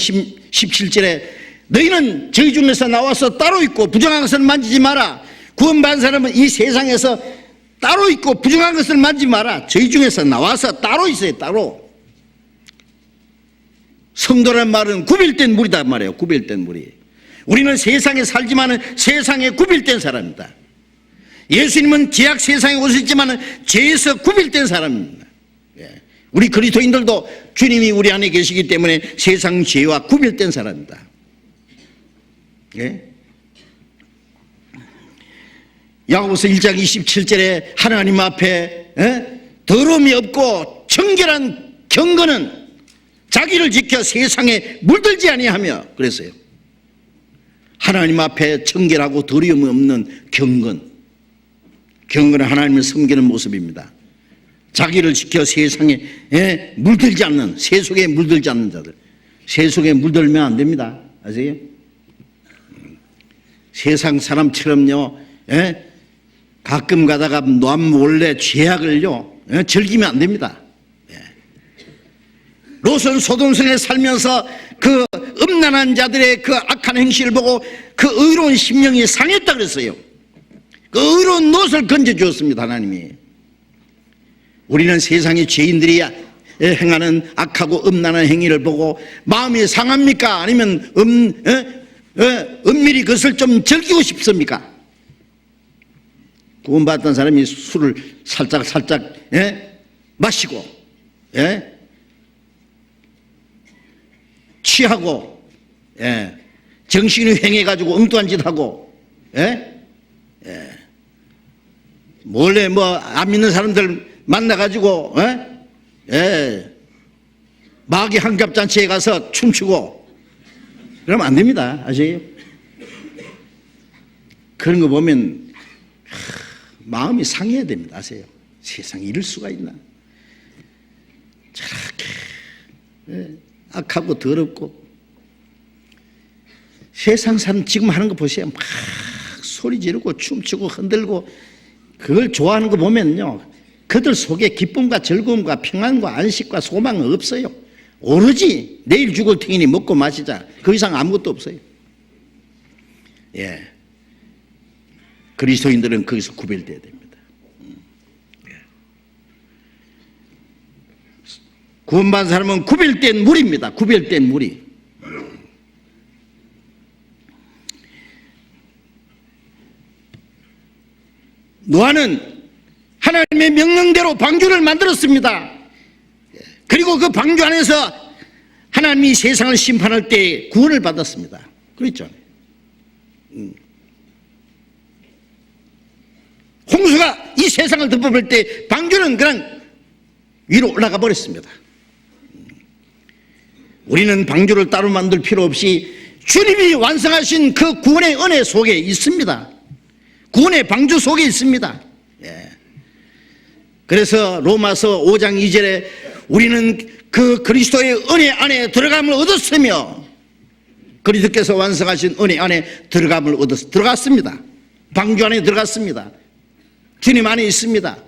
17절에 너희는 저희 중에서 나와서 따로 있고 부정한 것을 만지지 마라. 구원받은 사람은 이 세상에서 따로 있고 부정한 것을 만지지 마라. 저희 중에서 나와서 따로 있어요. 따로. 성도란 말은 구별된 무리다 말이에요. 구별된 무리. 우리는 세상에 살지만은 세상에 구별된 사람입니다. 예수님은 죄악 세상에 오셨지만은 죄에서 구별된 사람입니다. 우리 그리스도인들도 주님이 우리 안에 계시기 때문에 세상 죄와 구별된 사람입니다. 예? 야고보서 1장 27절에 하나님 앞에 더러움이 없고 정결한 경건은 자기를 지켜 세상에 물들지 아니하며 그랬어요. 하나님 앞에 정결하고 더러움이 없는 경건은 하나님을 섬기는 모습입니다. 자기를 지켜 세상에 물들지 않는, 세속에 물들지 않는 자들. 세속에 물들면 안 됩니다. 아세요? 세상 사람처럼요 가끔 가다가 남 몰래 죄악을요 즐기면 안 됩니다. 롯은 소돔성에 살면서 그 음란한 자들의 그 악한 행실을 보고 그 의로운 심령이 상했다 그랬어요. 그 의로운 롯을 건져주었습니다. 하나님이. 우리는 세상의 죄인들이 행하는 악하고 음란한 행위를 보고 마음이 상합니까? 아니면 은밀히 그것을 좀 즐기고 싶습니까? 구원받던 사람이 술을 살짝 마시고 취하고 정신이 횡해가지고 엉뚱한 짓 하고 몰래 뭐 안 믿는 사람들 만나가지고 마귀 한갑잔치에 가서 춤추고 그러면 안 됩니다. 아세요? 그런 거 보면 마음이 상해야 됩니다. 아세요? 세상에 이럴 수가 있나? 저렇게 악하고 더럽고 세상 사람 지금 하는 거 보세요. 막 소리 지르고 춤추고 흔들고 그걸 좋아하는 거 보면요 그들 속에 기쁨과 즐거움과 평안과 안식과 소망은 없어요. 오로지 내일 죽을 테니 먹고 마시자. 그 이상 아무것도 없어요. 그리스도인들은 거기서 구별돼야 됩니다. 구원받은 사람은 구별된 무리입니다. 구별된 무리. 노아는 하나님의 명령대로 방주를 만들었습니다. 그리고 그 방주 안에서 하나님이 세상을 심판할 때 구원을 받았습니다. 그렇죠? 홍수가 이 세상을 덮어볼 때 방주는 그냥 위로 올라가 버렸습니다. 우리는 방주를 따로 만들 필요 없이 주님이 완성하신 그 구원의 은혜 속에 있습니다. 구원의 방주 속에 있습니다. 그래서 로마서 5장 2절에 우리는 그 그리스도의 은혜 안에 들어감을 얻었으며 그리스도께서 완성하신 은혜 안에 들어감을 들어갔습니다. 방주 안에 들어갔습니다. 주님 안에 있습니다.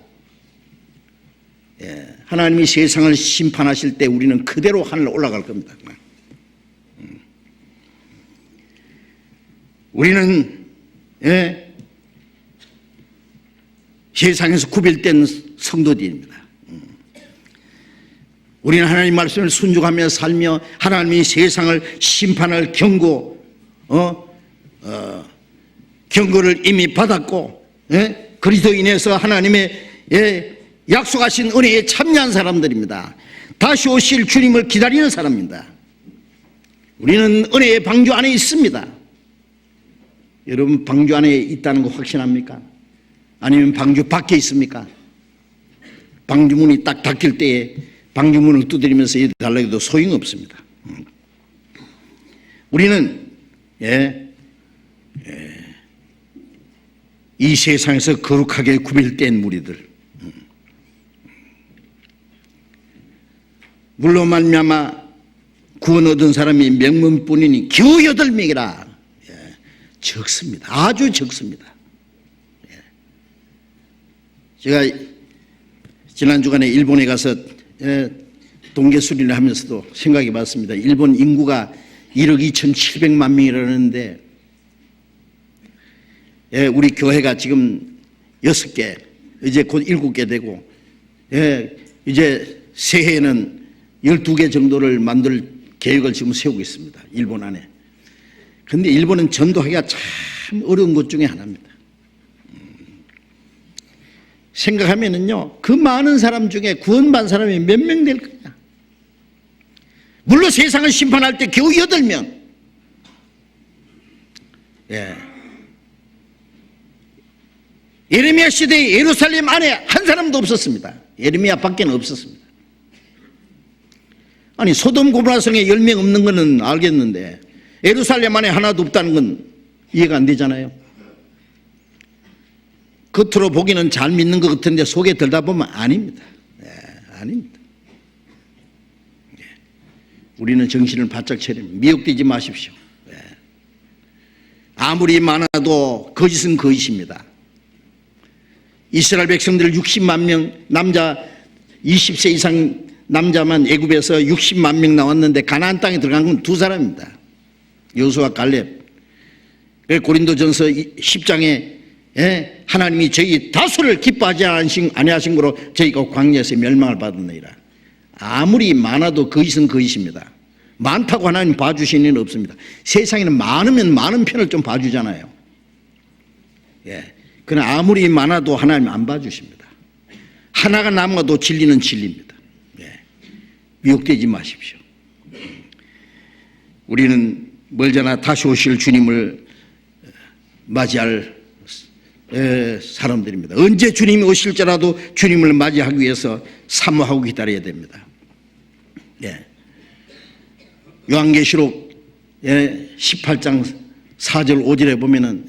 하나님이 세상을 심판하실 때 우리는 그대로 하늘로 올라갈 겁니다. 우리는 세상에서 구별된 성도들입니다. 우리는 하나님 말씀을 순종하며 살며 하나님이 세상을 심판할 경고를 이미 받았고 그리스도 인해서 하나님의 약속하신 은혜에 참여한 사람들입니다. 다시 오실 주님을 기다리는 사람입니다. 우리는 은혜의 방주 안에 있습니다. 여러분 방주 안에 있다는 거 확신합니까? 아니면 방주 밖에 있습니까? 방주문이 딱 닫힐 때에 방주문을 두드리면서 달라고 해도 소용없습니다. 우리는 이 세상에서 거룩하게 구별된 무리들, 물로 말미암아 구원 얻은 사람이 명문뿐이니 겨우 8명이라. 적습니다. 아주 적습니다. 제가 지난 주간에 일본에 가서 동계 수련을 하면서도 생각해 봤습니다. 일본 인구가 1억 2,700만 명이라는데 우리 교회가 지금 6개, 이제 곧 7개 되고 이제 새해에는 12개 정도를 만들 계획을 지금 세우고 있습니다. 일본 안에. 그런데 일본은 전도하기가 참 어려운 것 중에 하나입니다. 생각하면은요, 그 많은 사람 중에 구원받은 사람이 몇 명 될 거냐. 물론 세상을 심판할 때 겨우 8명. 예레미야 시대에 예루살렘 안에 한 사람도 없었습니다. 예레미야 밖에는 없었습니다. 아니 소돔 고모라성에 10명 없는 거는 알겠는데 예루살렘 안에 하나도 없다는 건 이해가 안 되잖아요. 겉으로 보기는 잘 믿는 것 같은데 속에 들여다보면 아닙니다. 아닙니다. 우리는 정신을 바짝 차립니다. 미혹되지 마십시오. 아무리 많아도 거짓은 거짓입니다. 이스라엘 백성들 60만 명, 남자 20세 이상 남자만 애굽에서 60만 명 나왔는데 가나안 땅에 들어간 건 2사람입니다. 여호수아 갈렙. 고린도전서 10장에 하나님이 저희 다수를 기뻐하지 아니하신 거로 저희가 광야에서 멸망을 받았느니라. 아무리 많아도 거짓은 거짓입니다. 많다고 하나님 봐주시는 일은 없습니다. 세상에는 많으면 많은 편을 좀 봐주잖아요. 그러나 아무리 많아도 하나님 안 봐주십니다. 하나가 남아도 진리는 진리입니다. 미혹되지 마십시오. 우리는 멀잖아 다시 오실 주님을 맞이할 사람들입니다. 언제 주님이 오실지라도 주님을 맞이하기 위해서 사모하고 기다려야 됩니다. 요한계시록 18장 4절 5절에 보면은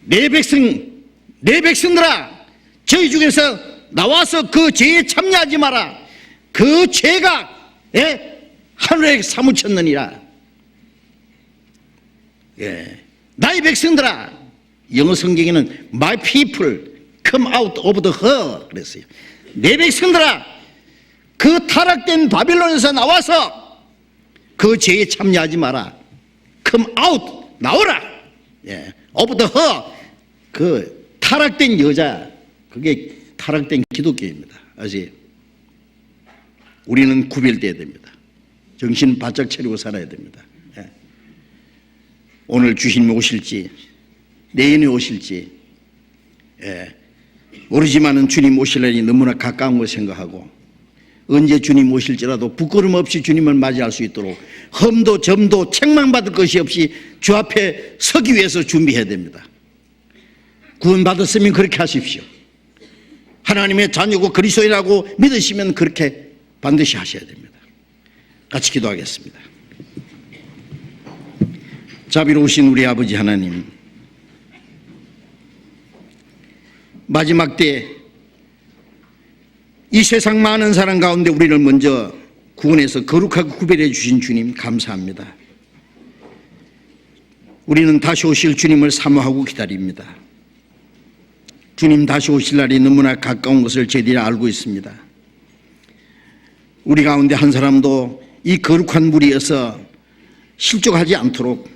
내 백성들아 저희 중에서 나와서 그 죄에 참여하지 마라. 그 죄가 하늘에 사무쳤느니라. 나의 백성들아, 영어 성경에는 My people come out of the her 그랬어요. 내 백성들아, 그 타락된 바빌론에서 나와서 그 죄에 참여하지 마라. Come out, 나오라. of the her, 그 타락된 여자, 그게 타락된 기독교입니다. 아시? 우리는 구별돼야 됩니다. 정신 바짝 차리고 살아야 됩니다. 오늘 주님이 오실지 내일이 오실지 모르지만은 주님 오실 날이 너무나 가까운 걸 생각하고 언제 주님 오실지라도 부끄럼 없이 주님을 맞이할 수 있도록 험도 점도 책망받을 것이 없이 주 앞에 서기 위해서 준비해야 됩니다. 구원받았으면 그렇게 하십시오. 하나님의 자녀고 그리스도인이라고 믿으시면 그렇게 반드시 하셔야 됩니다. 같이 기도하겠습니다. 자비로우신 우리 아버지 하나님, 마지막 때 이 세상 많은 사람 가운데 우리를 먼저 구원해서 거룩하게 구별해 주신 주님 감사합니다. 우리는 다시 오실 주님을 사모하고 기다립니다. 주님 다시 오실 날이 너무나 가까운 것을 저희들이 알고 있습니다. 우리 가운데 한 사람도 이 거룩한 무리에서 실족하지 않도록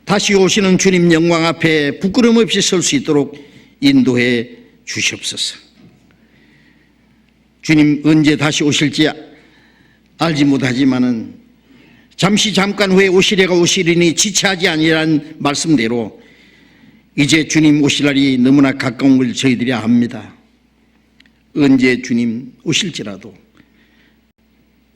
다시 오시는 주님 영광 앞에 부끄럼 없이 설 수 있도록 인도해 주시옵소서. 주님 언제 다시 오실지 알지 못하지만은 잠깐 후에 오시리가 오시리니 지체하지 아니라는 말씀대로 이제 주님 오실 날이 너무나 가까운 걸 저희들이 압니다. 언제 주님 오실지라도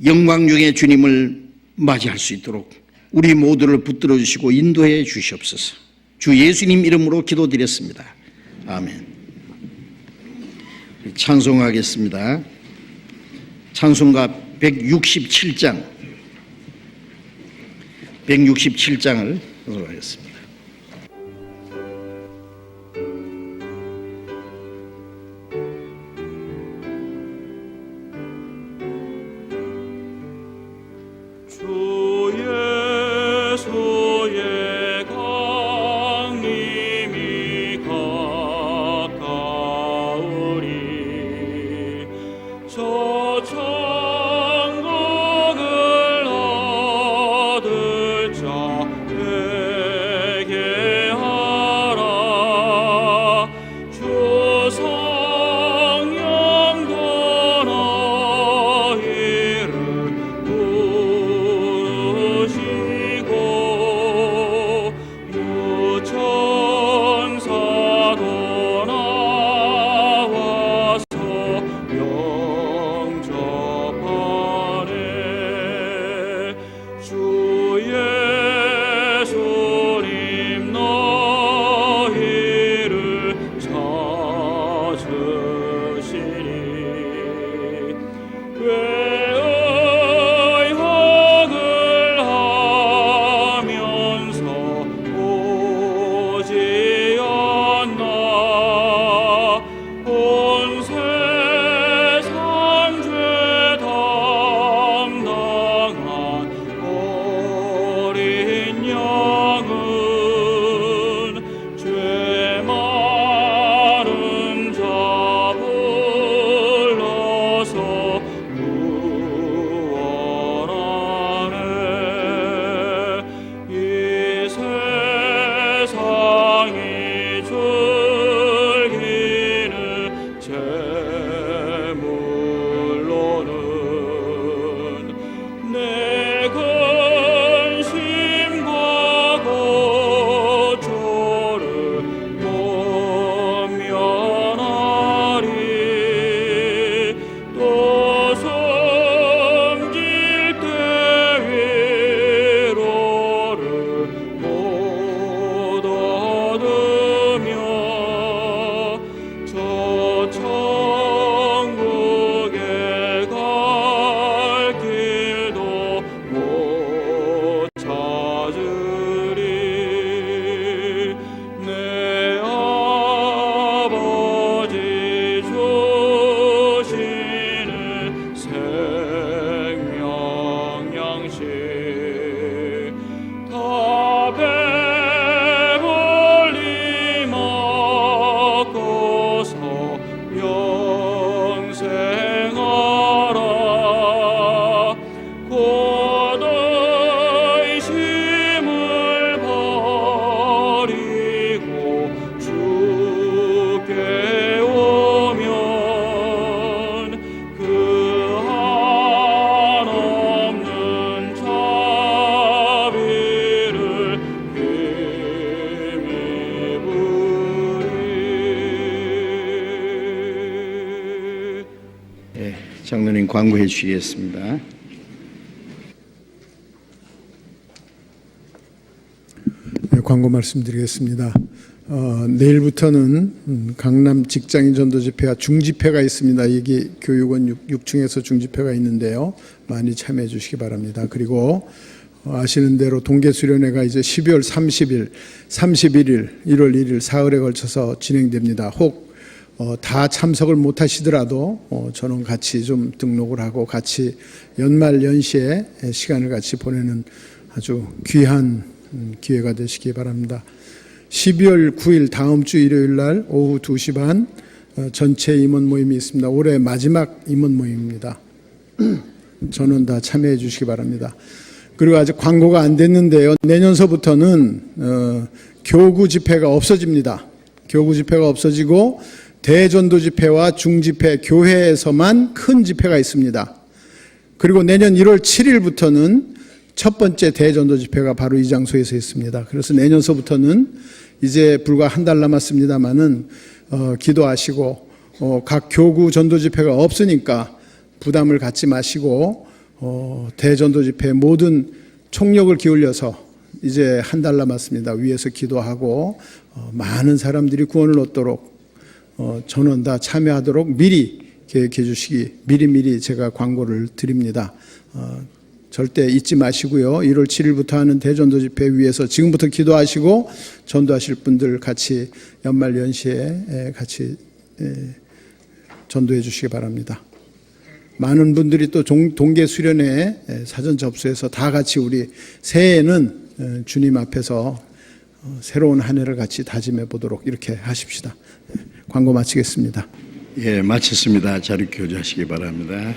영광 중에 주님을 맞이할 수 있도록 우리 모두를 붙들어 주시고 인도해 주시옵소서. 주 예수님 이름으로 기도드렸습니다. 아멘. 찬송하겠습니다. 찬송가 167장을 하겠습니다. 주 예수의 강림이 가까우리 저 천국을 얻을 자에게 하라. 주 성령도 너희를 부르시고 무천사도 나와서 영접하네. 주 예수님 너희를 찾으시니 왜 의혹을 하면서 오지 않나. 온 세상 죄 담당한 어린 양은 죄 많은 자 불러서 구원하네. 이 세상이 즐기는 재물로는 내 근심과 고초를 못 면하리. 또 섬길 때 위로를 못 얻으며 저 천국에 갈 길도 못 찾으리. 내 아버지 주시는 생명 양식 다 배불리 먹고서 영생하라. 곧 의심을 버리고 주께 오면 그 한없는 자비를 힘입으리. 장로님 광고해 주시겠습니다. 네, 광고 말씀드리겠습니다. 내일부터는 강남 직장인 전도 집회와 중집회가 있습니다. 여기 교육원 6층에서 중집회가 있는데요. 많이 참여해 주시기 바랍니다. 그리고 아시는 대로 동계수련회가 이제 12월 30일, 31일, 1월 1일 사흘에 걸쳐서 진행됩니다. 혹 다 참석을 못 하시더라도 저는 같이 좀 등록을 하고 같이 연말 연시에 시간을 같이 보내는 아주 귀한 기회가 되시기 바랍니다. 12월 9일 다음 주 일요일 날 오후 2시 반 전체 임원 모임이 있습니다. 올해 마지막 임원 모임입니다. 저는 다 참여해 주시기 바랍니다. 그리고 아직 광고가 안 됐는데요. 내년서부터는 교구 집회가 없어집니다. 교구 집회가 없어지고 대전도 집회와 중집회, 교회에서만 큰 집회가 있습니다. 그리고 내년 1월 7일부터는 첫 번째 대전도 집회가 바로 이 장소에서 있습니다. 그래서 내년서부터는 이제 불과 한 달 남았습니다만은 기도하시고 각 교구 전도 집회가 없으니까 부담을 갖지 마시고 대전도 집회 모든 총력을 기울여서 이제 한 달 남았습니다. 위에서 기도하고 많은 사람들이 구원을 얻도록 전원 다 참여하도록 미리 계획해 주시기 미리미리 제가 광고를 드립니다. 절대 잊지 마시고요. 1월 7일부터 하는 대전도 집회 위해서 지금부터 기도하시고 전도하실 분들 같이 연말 연시에 같이 전도해 주시기 바랍니다. 많은 분들이 또 동계 수련회 사전 접수해서 다 같이 우리 새해에는 주님 앞에서 새로운 한 해를 같이 다짐해 보도록 이렇게 하십시다. 광고 마치겠습니다. 예, 마쳤습니다. 자료 교제하시기 바랍니다.